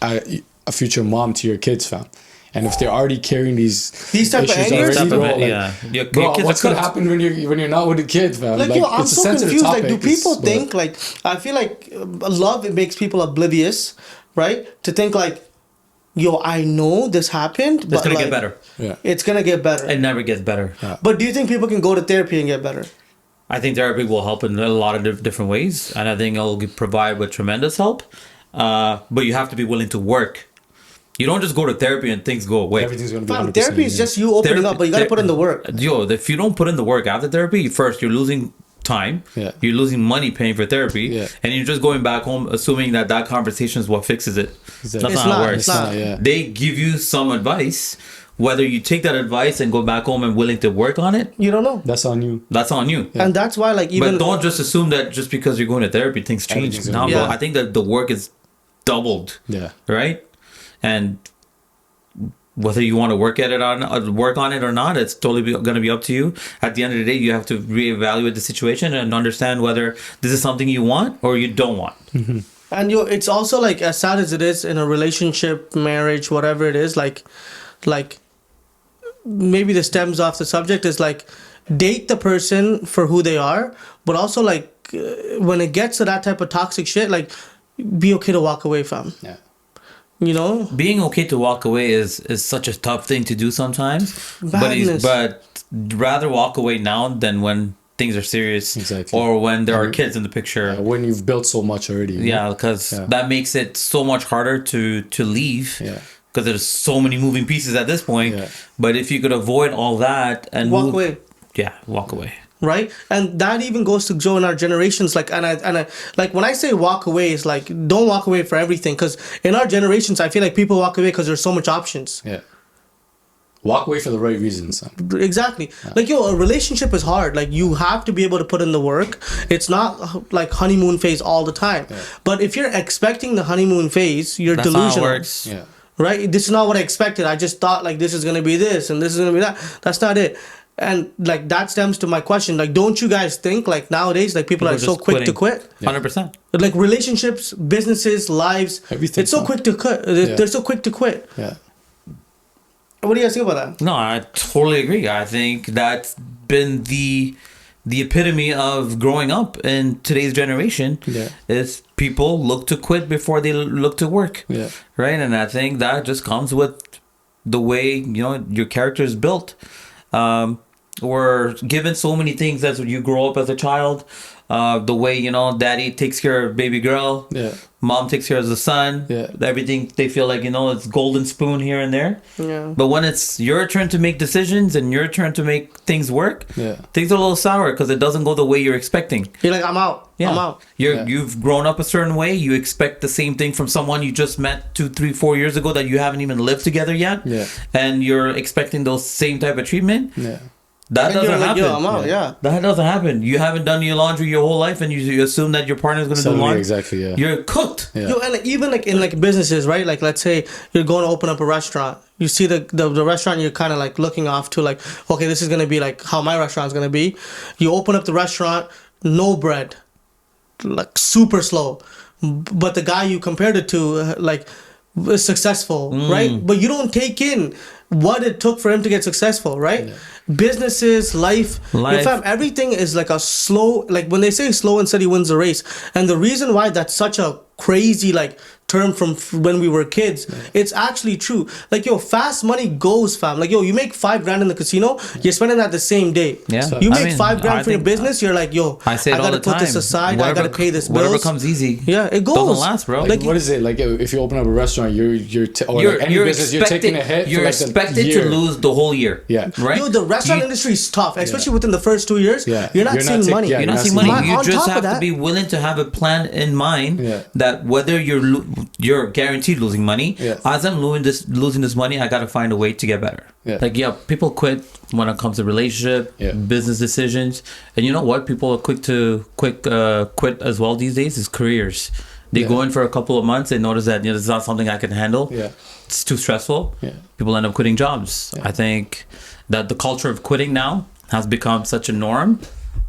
a future mom to your kids, fam. And if they're already carrying these type of anger, bro, what's gonna happen when you're not with a kid, fam? Like, yo, I'm so confused. Topic. Like, do people think like? I feel like love, it makes people oblivious, right? To think like, yo, I know this happened, but it's gonna get better. It's gonna get better. It never gets better. But do you think people can go to therapy and get better? I think therapy will help in a lot of different ways, and I think it'll provide with tremendous help. But you have to be willing to work. You don't just go to therapy and things go away. Everything's going to be 100%. Therapy is just you opening up, but you got to put in the work. Yo, if you don't put in the work after therapy, first, you're losing time. You're losing money paying for therapy. And you're just going back home assuming that conversation is what fixes it. Exactly. That's not how it works. They give you some advice. Whether you take that advice and go back home and willing to work on it, you don't know. That's on you. And that's why, like, even... But don't just assume that just because you're going to therapy, things change. Now, bro, I think that the work is doubled. Right? And whether you want to work on it or not, it's totally going to be up to you. At the end of the day, you have to reevaluate the situation and understand whether this is something you want or you don't want. Mm-hmm. And it's also like, as sad as it is in a relationship, marriage, whatever it is, like maybe this stems off the subject is like, date the person for who they are, but also like when it gets to that type of toxic shit, like be okay to walk away from. Yeah. You know, being okay to walk away is such a tough thing to do sometimes. But rather walk away now than when things are serious, exactly, or when there are kids in the picture. When you've built so much already. Yeah, because that makes it so much harder to leave. Yeah. Because there's so many moving pieces at this point. Yeah. But if you could avoid all that and walk away. Yeah, walk away. Right, and that even goes to Joe in our generations. Like, and I like when I say walk away, it's like don't walk away for everything. Because in our generations, I feel like people walk away because there's so much options. Yeah. Walk away for the right reasons. Exactly. Yeah. Like, a relationship is hard. Like, you have to be able to put in the work. It's not like honeymoon phase all the time. Yeah. But if you're expecting the honeymoon phase, you're delusional. That's how it works. Yeah. Right? This is not what I expected. I just thought like this is gonna be this and this is gonna be that. That's not it. And like that stems to my question. Like, don't you guys think like nowadays like people are so quick to quit? 100%. Like relationships, businesses, lives. Everything. It's so quick to quit. They're so quick to quit. Yeah. What do you guys think about that? No, I totally agree. I think that's been the epitome of growing up in today's generation. Yeah. Is people look to quit before they look to work. Yeah. Right? And I think that just comes with the way, your character is built. We're given so many things as you grow up as a child. The way, daddy takes care of baby girl. Yeah. Mom takes care of the son. Yeah. Everything, they feel like, it's golden spoon here and there. Yeah. But when it's your turn to make decisions and your turn to make things work, things are a little sour because it doesn't go the way you're expecting. You're like, I'm out. Yeah. I'm out. You've grown up a certain way. You expect the same thing from someone you just met 2, 3, 4 years ago that you haven't even lived together yet. Yeah. And you're expecting those same type of treatment. Yeah. That doesn't happen. Yo, I'm out, That doesn't happen. You haven't done your laundry your whole life, and you assume that your partner's going to do laundry. Exactly. Yeah. You're cooked. Yeah. Yo, and like, even like in like businesses, right? Like, let's say you're going to open up a restaurant. You see the restaurant, you're kind of like looking off to like, okay, this is going to be like how my restaurant's going to be. You open up the restaurant, no bread, like super slow. But the guy you compared it to, like, is successful, right? But you don't take in what it took for him to get successful, right? Yeah. Businesses, life. In fact, everything is like a slow, like when they say slow and steady wins the race. And the reason why that's such a crazy like term from when we were kids, it's actually true. Like, fast money goes, fam. Like, you make $5,000 in the casino, you're spending that the same day. Yeah. So, you make $5,000 for your business, you're like, I gotta put this aside, I gotta pay this bills. Whatever comes easy. Yeah, it goes. Doesn't last, bro. Like, what is it? Like, if you open up a restaurant, you're taking a hit. You're expected to lose the whole year. Yeah. Right? The restaurant industry is tough, especially within the first 2 years. Yeah. You're not seeing money. You're not seeing money. You just have to be willing to have a plan in mind that whether you're guaranteed losing money. As I'm losing this money, I gotta find a way to get better. People quit when it comes to relationship, business decisions, and you know what? People are quick to quit as well these days. Is careers. They go in for a couple of months. They notice that this is not something I can handle. It's too stressful. People end up quitting jobs. I think that the culture of quitting now has become such a norm.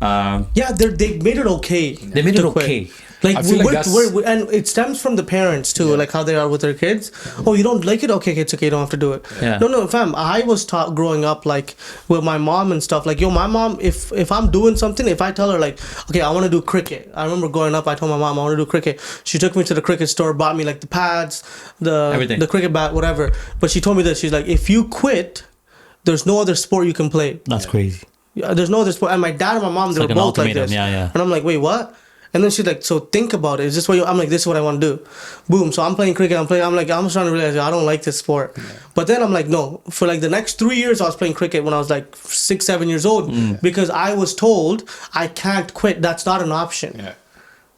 They made it okay. They made it okay. Like, and it stems from the parents too, like how they are with their kids. Oh, you don't like it? Okay, it's okay. You don't have to do it. No, fam. I was taught growing up like with my mom and stuff. Like, my mom, if I'm doing something, if I tell her like, okay, I want to do cricket. I remember growing up, I told my mom I want to do cricket. She took me to the cricket store, bought me like the pads, the cricket bat, whatever. But she told me this. She's like, if you quit, there's no other sport you can play. That's crazy. There's no other sport. And my dad and my mom, they were both like this. And I'm like, wait, what? And then she's like, so think about it. Is this what I'm like, this is what I want to do. Boom. So I'm playing cricket. I'm just trying to realize I don't like this sport. But then I'm like, no. For like the next 3 years, I was playing cricket when I was like 6, 7 years old. Because I was told I can't quit. That's not an option. Yeah.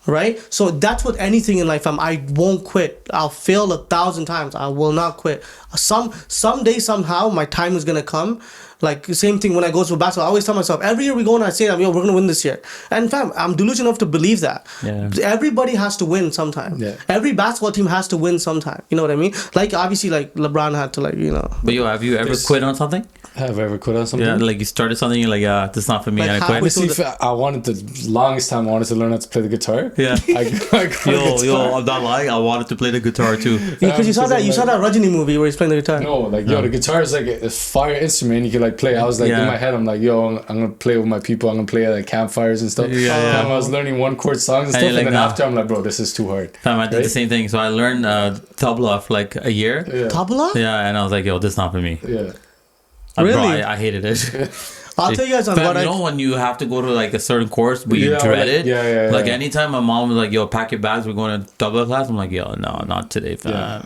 Right? So that's what anything in life, I won't quit. I'll fail 1,000 times. I will not quit. Someday, somehow, my time is going to come. Like same thing when I go to basketball. I always tell myself every year we go and I say, "Yo, we're gonna win this year." And fam, I'm delusional enough to believe that. Yeah. Everybody has to win sometime. Yeah. Every basketball team has to win sometime. You know what I mean? Like obviously, like LeBron had to, like, you know. But yo, have you ever quit on something? Have I ever quit on something? Yeah, like you started something, you're like, yeah, this is not for me, Like and I quit. Honestly, I wanted the longest time. I wanted to learn how to play the guitar. Yeah. I got a Yo, guitar. I'm not lying. I wanted to play the guitar too. Because you saw that Rajini movie where he's playing the guitar. No, like yo, the guitar is like a fire instrument. You can like play. I was like in my head, I'm like, yo, I'm gonna play with my people. I'm gonna play at like campfires and stuff. Yeah. I was learning one chord songs and stuff, and like, then nah. after I'm like, bro, this is too hard. Fam, I did the same thing. So I learned tabla for like a year. Yeah. Tabla? Yeah, and I was like, yo, this is not for me. Yeah. Really? Bro, I hated it. I'll tell you guys on Fam, what you know when you have to go to like a certain course, but you Yeah, dread like- it. yeah. Like anytime my mom was like, "Yo, pack your bags, we're going to tabla class," I'm like, "Yo, no, not today, fam." Yeah.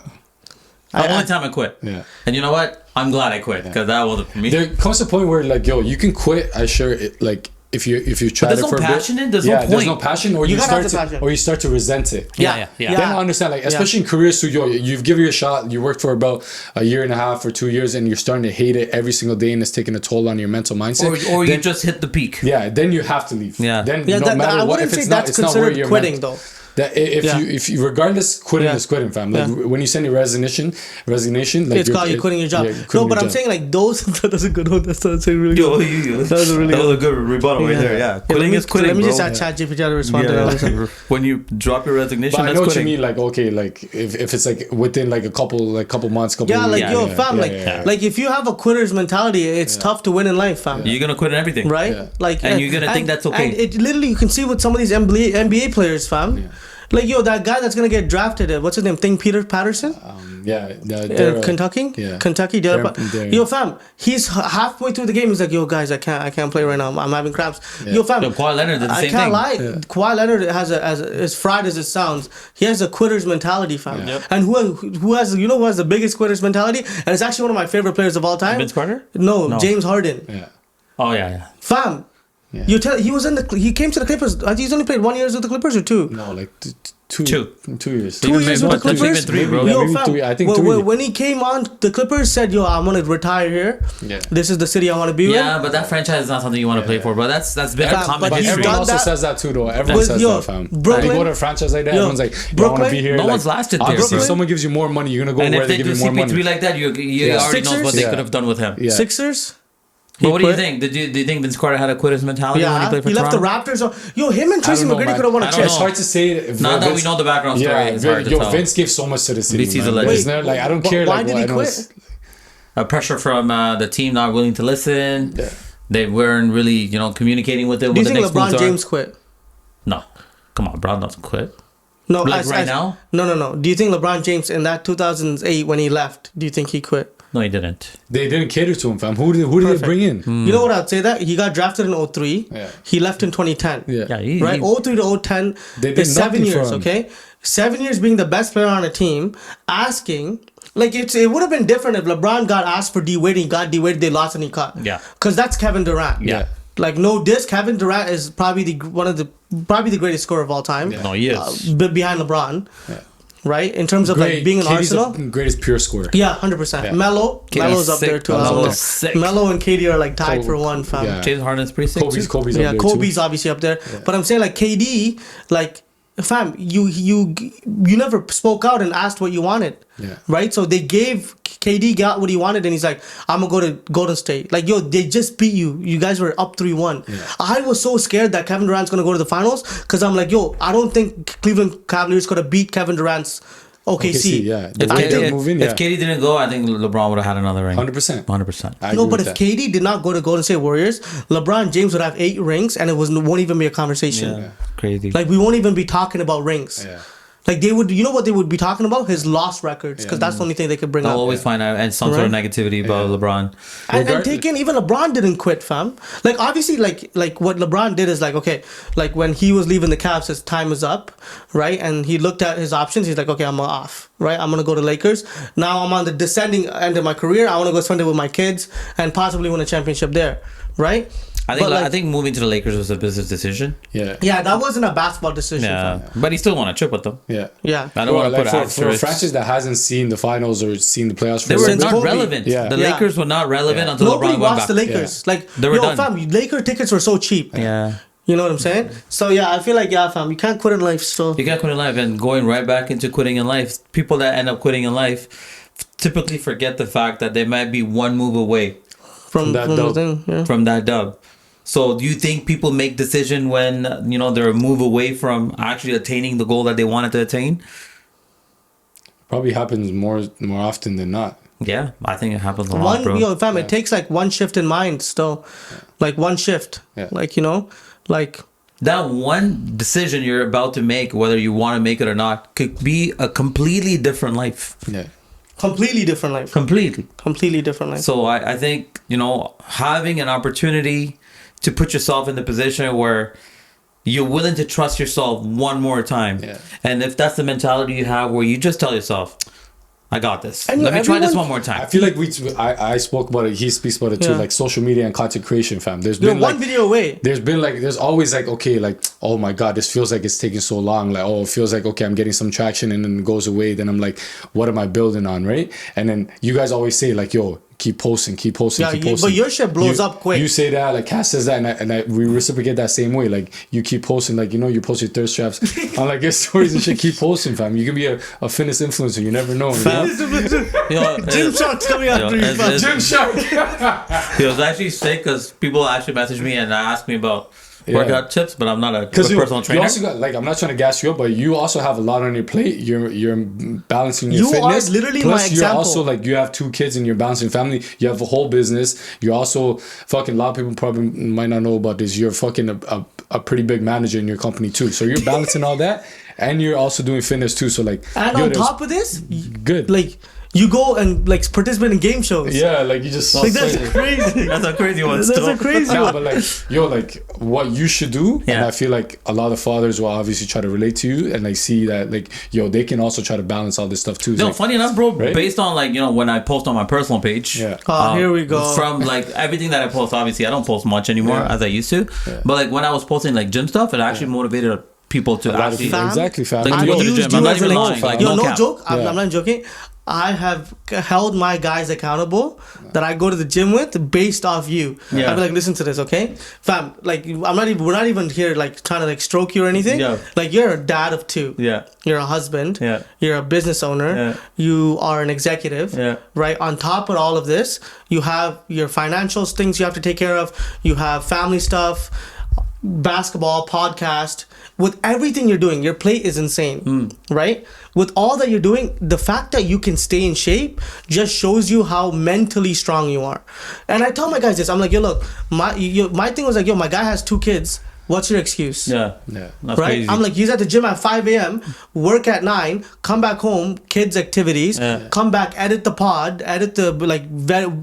The only time I quit. Yeah. And you know what? I'm glad I quit because that wasn't for me. There comes a point where like, yo, you can quit. I sure it, like if you try there's it no for a bit. passion in it, there's no There's point. no passion, or You you gotta start have the to, passion. or you start to resent it. Yeah. Then I understand, like, especially in careers, so yo, you've given it a shot, you worked for about a year and a half or 2 years, and you're starting to hate it every single day, and it's taking a toll on your mental mindset. Or you then, just hit the peak. yeah, then you have to leave. Yeah. Then Yeah, no matter I what, wouldn't if say it's not, that's it's not where considered you're quitting meant. though. That if you regardless, quitting is quitting, fam. Like when you send your resignation, like It's called you quitting your job. Yeah, No, quitting but your I'm job. saying like those. That's a good one. That's really Yo, good. That was a really that good was a good rebuttal right there. Yeah, quitting is quitting, Let me bro. just add ChatGPT to respond to that. When you drop your resignation, But I that's know what quitting. you mean. Like, okay, like if it's like within like a couple months, couple Yeah, weeks. like yo, fam, like if you have a quitter's mentality, it's tough to win in life, fam. You're gonna quit on everything, Right? Yeah. Like, And you're gonna think that's okay. And it literally, you can see with some of these NBA players, fam. Yeah. Like yo, that guy that's gonna get drafted. What's his name? Peter Patterson. Kentucky. Yeah. Kentucky. Darren. Yo, fam. He's halfway through the game. He's like, yo, guys, I can't play right now. I'm having cramps. Yeah. Yo, fam. Yo, Kawhi Leonard did the I same can't thing. lie. Kawhi Leonard has as fried as it sounds. He has a quitter's mentality, fam. Yep. And who has the biggest quitter's mentality? And it's actually one of my favorite players of all time. Vince Carter? No, James Harden. Yeah. Oh yeah. Fam. Yeah. You tell he came to the Clippers. He's only played 1 year with the Clippers or two. No, like Two. 2 years. 2 years with the maybe Clippers. even 3, bro. Yeah, Yo, maybe fam, 3. I think when, 3. when he came on, the Clippers said, "Yo, I'm gonna retire here. Yeah. This is the city I want to be Yeah, in." but that franchise is not something you want to play for, bro. That's been a Fam, common but But he's history. everyone done also that says that too, though. Everyone with- says yo, that, fam. Brooklyn- You go to a franchise like that, yo, everyone's like, yo, I want Brooklyn- to be here. No like, one's lasted there, obviously, bro. if someone gives you more money, you're gonna go And where if they they give do you more CP3 money. like that, you Yeah. already know what they Sixers? could have done with him. Yeah. Sixers. But what do you quit. think? Do you think Vince Carter had a quitter's mentality when he Yeah, played for he left the Toronto? Raptors. Yo, him and I Tracy don't know, McGrady man. could have won a I don't chip. It's know. hard to say. Now that we know the background story, it's hard to tell. Vince gave so much to the city. Vince is a man. legend. It's not, like I don't care. Why like, did he I know quit? it's- Pressure from the team not willing to listen. Yeah. They weren't really, communicating with it. Do you what the think next LeBron moves are. James quit? No, come on, Brown doesn't quit. No, Like right now? No. Do you think LeBron James in that 2008 when he left? Do you think he quit? No, he didn't. They didn't cater to him, fam. Who did they bring in? You know what I'd say that he got drafted in 03. Yeah. He left in 2010. Yeah. Yeah, Right, 03 to 010 They did is 7 nothing for years. him. Okay, 7 years being the best player on a team, asking like it would have been different if LeBron got asked for D Wade and he got D Wade, they lost and he cut. Yeah. because that's Kevin Durant. Yeah. Like no diss, Kevin Durant is probably the greatest scorer of all time. No, he is. Behind LeBron. Yeah. Right, in terms of like being in KD's Arsenal. the greatest pure scorer. Yeah, 100%. Yeah. Melo's up sick. there too. Melo's sick. Melo and KD are like tied Kobe, for one, fam. yeah. James Harden's pretty sick. Kobe's too. up Yeah, there Kobe's too. obviously up there. But I'm saying like KD, like fam, you never spoke out and asked what you wanted. Yeah. Right? So KD got what he wanted and he's like, I'm gonna go to Golden State. Like, yo, they just beat you. You guys were up 3-1. Yeah. I was so scared that Kevin Durant's gonna go to the finals because I'm like, yo, I don't think Cleveland Cavaliers could have beat Kevin Durant's OKC. yeah. If, The way KD, they're moving, if KD didn't go, I think LeBron would have had another ring. 100%. 100%. I No, agree but with if that. KD did not go to Golden State Warriors, LeBron James would have 8 rings and it won't even be a conversation. Yeah. Crazy. Like we won't even be talking about rings. Yeah. Like they would, you know what they would be talking about? His lost records, because Yeah. that's the only thing they could bring They'll up. always find out and some sort of negativity about LeBron. And taking even LeBron didn't quit, fam. Like obviously, like what LeBron did is like, okay, like when he was leaving the Cavs, his time was up, right? And he looked at his options. He's like, okay, I'm off, right? I'm gonna go to Lakers. Now I'm on the descending end of my career. I want to go spend it with my kids and possibly win a championship there, right? I think moving to the Lakers was a business decision. Yeah. Yeah, that wasn't a basketball decision. Yeah, but he still won a chip with them. Yeah. Yeah. I don't want to put for a franchise that hasn't seen the finals or seen the playoffs. For they were a not bit. relevant. Yeah. The Lakers were not relevant until Nobody LeBron went watched back. the Lakers. Yeah. Like, They were done. fam, Laker tickets were so cheap. Yeah. You know what I'm saying? So yeah, I feel like fam, you can't quit in life still. You can't quit in life, and going right back into quitting in life. People that end up quitting in life typically forget the fact that they might be one move away From that the dub. thing. Yeah. from that dub. So do you think people make decision when they're a move away from actually attaining the goal that they wanted to attain? Probably happens more often than not. Yeah, I think it happens a lot, bro. Fam, it takes like one shift in mind still. Like one shift. Yeah. Like, like That one decision you're about to make, whether you want to make it or not, could be a completely different life. Yeah. completely different life. Completely different life. So I think, having an opportunity to put yourself in the position where you're willing to trust yourself one more time. Yeah. And if that's the mentality you have where you just tell yourself, I got this. And Let me try this one more I time. feel like I spoke about it. He speaks about it too. Yeah. Like social media and content creation, fam. There's You're been one video away. there's always like, okay, like, oh my God, this feels like it's taking so long. Like, oh, it feels like, okay, I'm getting some traction and then it goes away. Then I'm like, what am I building on, right? And then you guys always say like, yo, keep posting, keep posting. But your shit blows up quick. You say that, like Cass says that, and we reciprocate that same way. Like you keep posting, like you post your thirst traps on like your stories and shit. Keep posting, fam. You can be a fitness influencer. You never know. Gymshark's coming after you, fam. Gymshark. It was actually sick because people actually message me and ask me about workout tips, but I'm not a Because personal trainer. You also got, like, I'm not trying to gas you up, but you also have a lot on your plate. You're balancing your You fitness. are literally Plus, my you're example. also like, you have 2 kids and you're balancing family. You have a whole business. You're also fucking, a lot of people probably might not know about this. You're fucking a pretty big manager in your company too. So you're balancing all that, and you're also doing fitness too. So like, And on top of this, good. like you go and like participate in game shows. Yeah, like you just Like that's crazy. That's a crazy one. That's still. a crazy No, one. but like, like what you should do, and Yeah. I feel like a lot of fathers will obviously try to relate to you and like see that like, they can also try to balance all this stuff too. It's No, like, funny enough, bro, right? based on like, when I post on my personal page. Yeah. Here we go. From like everything that I post, obviously I don't post much anymore as I used to. Yeah. But like when I was posting like gym stuff, it actually motivated people to a lot of actually. people, Fam, exactly, fam. Like, I go to the used gym. you I'm not as an even lying, example. like, Yo, no no cap. joke. Yeah. I'm not joking. I have held my guys accountable that I go to the gym with based off you. Yeah. I'd be like, listen to this, okay? Fam, like we're not even here like trying to like stroke you or anything. Yeah. Like you're a dad of 2. Yeah. You're a husband. Yeah. You're a business owner. Yeah. You are an executive. Yeah. Right? On top of all of this, you have your financials, things you have to take care of. You have family stuff, basketball, podcast. With everything you're doing, your plate is insane. Right? With all that you're doing, the fact that you can stay in shape just shows you how mentally strong you are. And I tell my guys this. I'm like, yo, look, my thing was like, yo, my guy has 2 kids. What's your excuse? Yeah. Yeah. That's Right? crazy. I'm like, he's at the gym at 5 a.m., work at 9, come back home, kids' activities, come back, edit the pod, edit the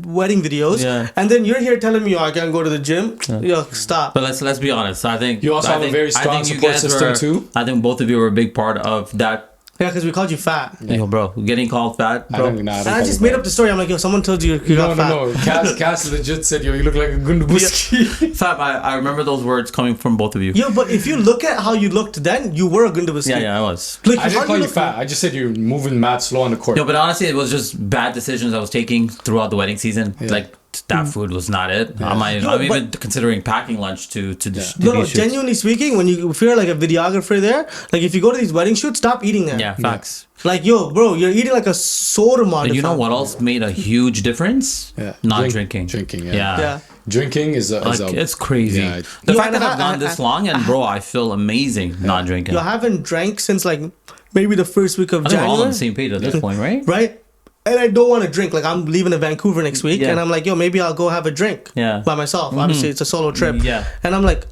wedding videos, and then you're here telling me, I can't go to the gym. Yo, stop. But let's be honest. I think You also have a very strong support system too. I think both of you were a big part of that. Yeah, because we called you fat. Yo, bro, getting called fat, I bro. don't And I just made up the story. I'm like, yo, someone told you you got fat. No. Cass legit said, yo, you look like a gundubuski. Fat. I remember those words coming from both of you. Yo, but if you look at how you looked then, you were a Gundabuski. Yeah, I was. Like, I how didn't call you look- fat. I just said you're moving mad slow on the court. No, but honestly, it was just bad decisions I was taking throughout the wedding season. Like that food was not it. I'm even considering packing lunch to do No, these shoots. genuinely speaking, if you're like a videographer there, like if you go to these wedding shoots, stop eating there. Yeah, facts. Like, yo, bro, you're eating like a soda model. And you know what else made a huge difference? Yeah. Not drinking. Drinking, Yeah. Drinking is it's crazy. Yeah. The Yo, fact and that I've gone this long and bro, I feel amazing not drinking. You haven't drank since like maybe the first week of I think we're all on January. the same page at this point, right? Right? And I don't want to drink. Like, I'm leaving to Vancouver next week, and I'm like, yo, maybe I'll go have a drink by myself. Obviously, it's a solo trip. Yeah. And I'm like,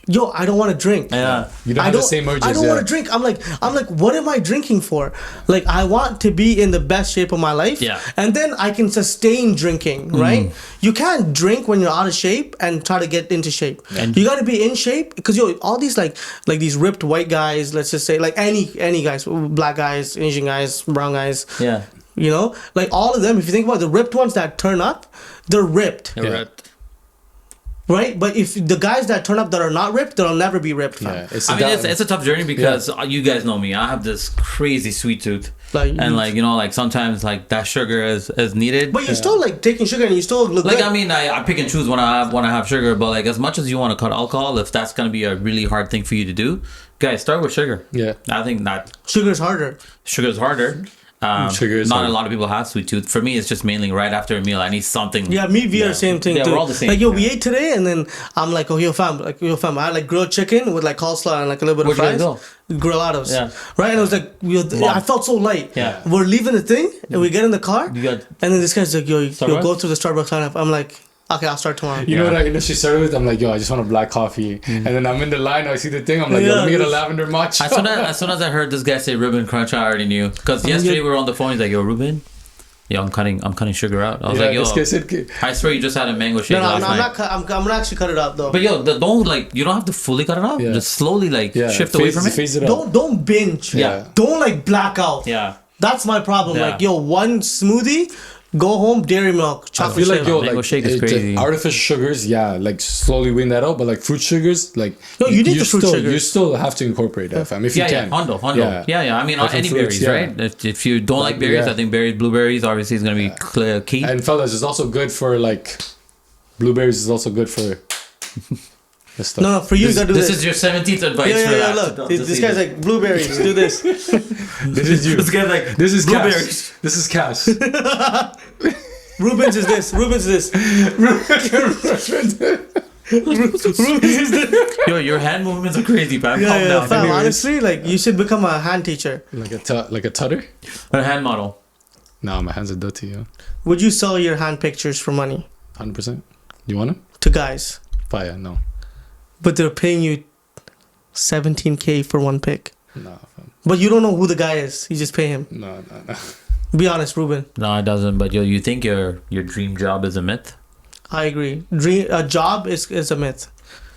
yo, I don't want to drink. Yeah. You don't have the same urges. I don't want to drink. I'm like, what am I drinking for? Like, I want to be in the best shape of my life. Yeah. And then I can sustain drinking, right? You can't drink when you're out of shape and try to get into shape. And you got to be in shape because all these like these ripped white guys, let's just say, like any guys, black guys, Asian guys, brown guys. Yeah. You know, like all of them. If you think about it, the ripped ones that turn up, they're ripped. You're right. Right, but if the guys that turn up that are not ripped, they'll never be ripped. Fam. Yeah, it's a tough journey because you guys know me. I have this crazy sweet tooth, and like you know, like sometimes like that sugar is needed. But you're still like taking sugar, and you still look like good. I mean, I pick and choose when I have sugar. But like as much as you want to cut alcohol, if that's gonna be a really hard thing for you to do, guys, start with sugar. Yeah, I think that sugar's harder. Sugar's harder. Sugar is not hard. a lot of people have sweet tooth. For me, it's just mainly right after a meal. I need something. Yeah, me, we are same thing too. We're all the same. Like yo, we ate today, and then I'm like, oh yo fam, I had like grilled chicken with like coleslaw and like a little bit of fries. Grillados. Yeah. Right, and it was like I felt so light. Yeah. We're leaving the thing, and we get in the car, and then this guy's like, yo, go to the Starbucks lineup. I'm like, okay, I'll start tomorrow. You know what I initially started with? I'm like, yo, I just want a black coffee. And then I'm in the line, I see the thing, I'm like, yo, let me get a lavender matcha. As soon as I heard this guy say Reuben Crunch, I already knew. Because yesterday we were on the phone, he's like, yo, Reuben, yo, I'm cutting sugar out. I was like, yo, I swear you just had a mango shake last night. I'm gonna actually cut it out though. But yo, you don't have to fully cut it off. Yeah. Just slowly shift away from it. Phase it Don't binge. Yeah. Don't like black out. Yeah. That's my problem. Yeah. Like yo, one smoothie. Go home, dairy milk, chocolate. I feel like yo, mango shake is crazy. Artificial sugars, like slowly wean that out. But like fruit sugars, like you need the fruit sugars. You still have to incorporate that, fam. If you can. Hondo. Yeah. I mean, like any fruits, berries, right? If you don't like berries, I think blueberries, obviously is gonna be key. And fellas, it's also good for like blueberries. Is also good for. This stuff. No, for you, you gotta do this. This is your 17th advice for that. Look, this guy's like blueberries. Do this. This is you. This guy's like this is blueberries. Cash. This is Cash. Rubens is this. Rubens is this. Yo, your hand movements are crazy, fam. Calm down. Fam, honestly, like you should become a hand teacher. Like a tutter? Or a hand model. No, my hands are dirty, yo. Would you sell your hand pictures for money? 100%. You want them? To guys. Fire, no. But they're paying you $17K for one pic. No, fam. But you don't know who the guy is. You just pay him. No. Be honest, Ruben. No, it doesn't. But yo, you think your dream job is a myth? I agree. A job is a myth.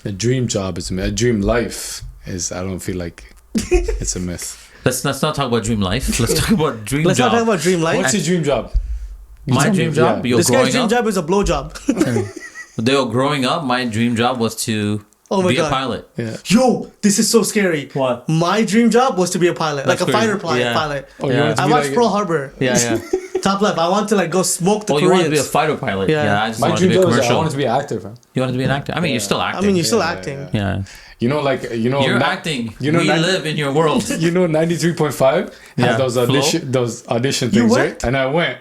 A dream job is a myth. A dream life is, I don't feel like it's a myth. Let's not talk about dream life. Let's talk about dream job. Let's not talk about dream life. What's your dream job? My dream job? Yeah. This guy's dream job is a blow job. Growing up, my dream job was to be a pilot. Yeah. Yo, this is so scary. What? My dream job was to be a pilot. That's like a fighter pilot. Yeah. Oh, you wanted to I be watched like Pearl Harbor. Yeah. Top left. I want to like go smoke the Koreans. You want to be a fighter pilot? Yeah. I just my wanted to dream be a job is I commercial. wanted to be an actor, fam. You wanted to be an actor? I mean, you're still acting. I mean, you're still acting. Yeah. You know, You're acting. We live in your world. You know, 93.5 has those audition things, right? And I went.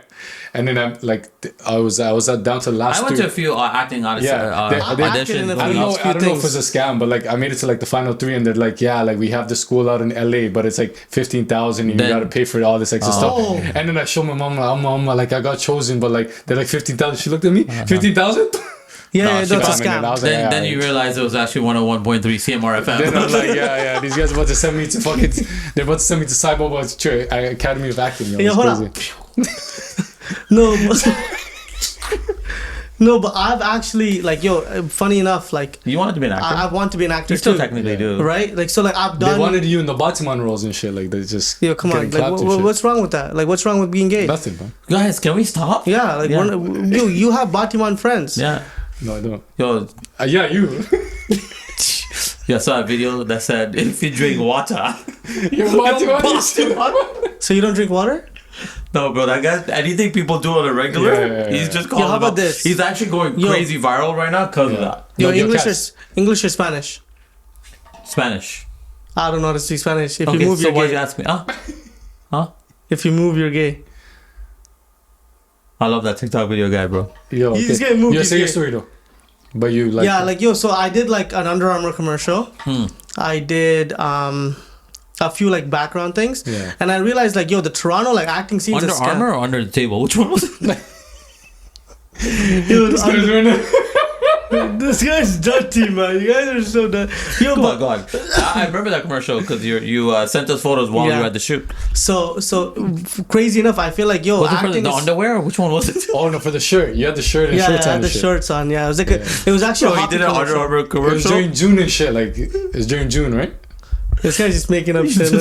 And then I was down to the last. I went to a few acting auditions. auditions. I don't know if it's a scam, but like I made it to like the final 3, and they're like, yeah, like we have the school out in LA, but it's like 15,000, and you gotta pay for all this extra stuff. And then I showed my mom, like I got chosen, but like they're like 15,000. She looked at me, 15,000. Yeah, that's a scam. Then you realize it was actually 101.3 CMR FM. Then I'm like, yeah, these guys are about to send me to they're about to send me to Cyber Academy of Acting. Yeah, hold on. No, but I've actually funny enough, like you wanted to be an actor. I want to be an actor. You still too, technically do, right? Like so, like I've done. They wanted you in the Batman roles and shit. Like they just come on. Like what's wrong with that? Like what's wrong with being gay? Nothing, man. Guys, can we stop? Yeah, like you have Batman friends. Yeah. No, I don't. Yo. Yeah, you. Yeah, I saw a video that said if you drink water, you're Batman. So you don't drink water? No, bro, that guy, anything people do on a regular, he's just calling how about this? He's actually going crazy viral right now because of that. English or Spanish? Spanish. I don't know how to speak Spanish. If you move, so you're why gay. you ask me? Huh? If you move, you're gay. I love that TikTok video guy, bro. Yo, okay. He's getting moved. Yo, say your story though. But you like... Yeah, like, so I did like an Under Armour commercial. I did a few like background things. Yeah. And I realized like, the Toronto like acting scene's Under Armour or Under the Table? Which one was it? This guy's dirty, man. You guys are so dirty. Go on. I remember that commercial because you sent us photos while you were at the shoot. So crazy enough, I feel like was it for the underwear or which one was it? Oh no, for the shirt. You had the shirt and shorts on. Yeah, the shirts on. Yeah, it was like it was actually. He did an Under Armour commercial. It was during June and shit. Like it's during June, right? This guy's just making up shit.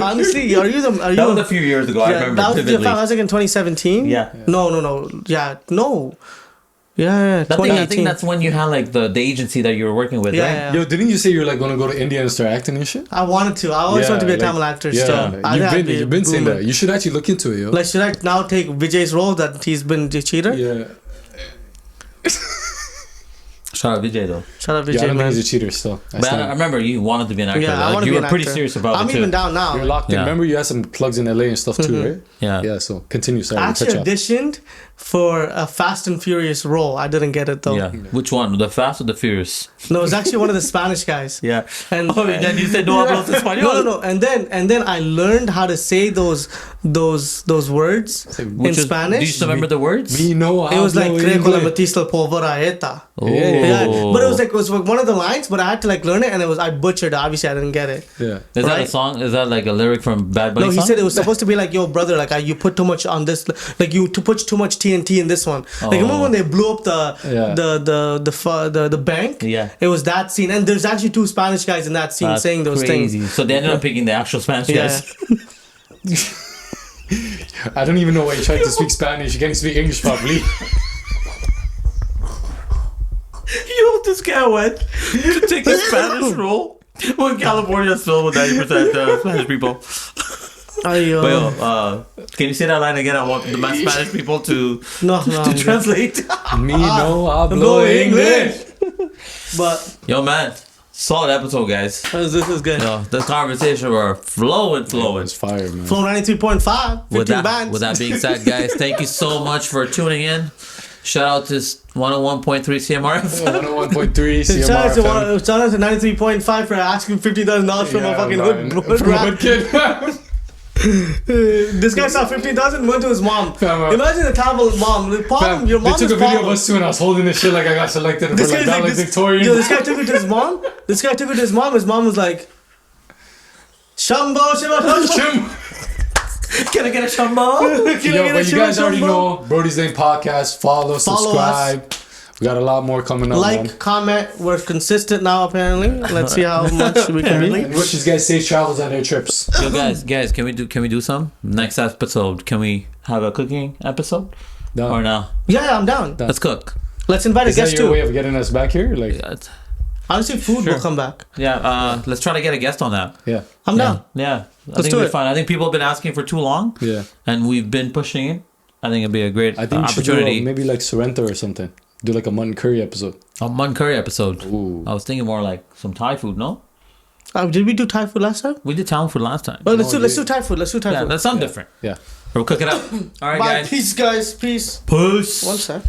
Honestly, That was a few years ago. I remember. That was like in 2017. Yeah. No. Yeah, no. Yeah, I think that's when you had like the agency that you were working with, right? Yeah. Yo, didn't you say you were like gonna go to India and start acting and shit? I wanted to. I always wanted to be a Tamil actor. Yeah, you've been saying that. You should actually look into it, yo. Like, should I now take Vijay's role that he's been the cheater? Yeah. Shout out Vijay though. Shout out Vijay, I don't man. think he's a cheater still. I remember you wanted to be an actor. Yeah, I want to you be were an pretty actor. serious about it I'm too. even down now. You're locked in. Yeah. Remember you had some plugs in LA and stuff too, right? Yeah. Yeah, so continue. Sorry, I actually auditioned for a Fast and Furious role. I didn't get it though. Yeah. Which one? The Fast or the Furious? No, it was actually one of the Spanish guys. Yeah. And then you said no hablas español. No. And then I learned how to say those words in Spanish. Do you still remember the words? Me no. It was like "Creo que la metiste la pólvora eta." Yeah, but it was one of the lines, but I had to like learn it, and I butchered it. Obviously, I didn't get it. Yeah. Is that a song? Is that like a lyric from Bad Bunny? No, he song? said it was supposed to be like, "Yo, brother, like you put too much on this, like you put too much TNT in this one." Like remember when they blew up the bank? Yeah. It was that scene, and there's actually 2 Spanish guys in that scene saying those things. So they ended up picking the actual Spanish guys. I don't even know why you tried to speak Spanish. You can't speak English properly. Yo, this guy went to take a Spanish role when California is filled with 90% Spanish people. But yo, can you say that line again? I want the Spanish people to translate. Me no hablo English. But Yo, man, solid episode, guys. this is good. Yo, the conversation were flowing. It's fire, man. Flow 93.5, 15 bands. With that being said, guys, thank you so much for tuning in. Shout out to 101.3 CMRF. 101.3 CMRF. Shout out to 93.5 for asking $50,000 from a fucking hood kid. This guy saw 15,000, went to his mom. Imagine the terrible mom. The problem, your mom they took is a video of us too, and I was holding this shit like I got selected for like valedictorian. Yo, this guy took it to his mom. His mom was like, Shambo, Can I get a shamba? Yo, but you guys already know Brodies Lane Podcast. Follow, subscribe. We got a lot more coming up. Like, comment. We're consistent now, apparently. Let's see how much we can be. And wish you guys safe travels on their trips. Yo, guys, can we do some next episode? Can we have a cooking episode? Done. Or no? Yeah, I'm down. Let's cook. Let's invite a guest Is that your too. way of getting us back here? Like, honestly, food will come back. Yeah. Let's try to get a guest on that. Yeah. I'm down. Yeah. Let's do it. Fine. I think people have been asking for too long. Yeah. And we've been pushing it. I think it'd be a great opportunity. Maybe like Sorrento or something. Do like a mutton curry episode. A mutton curry episode. Ooh. I was thinking more like some Thai food. No. Did we do Thai food last time? We did Thai food last time. Well, let's do Thai food. Let's do Thai Yeah, food. that's something different. Yeah. We'll cook it up. All right, Bye. guys. Peace, guys. Peace. Peace. One sec.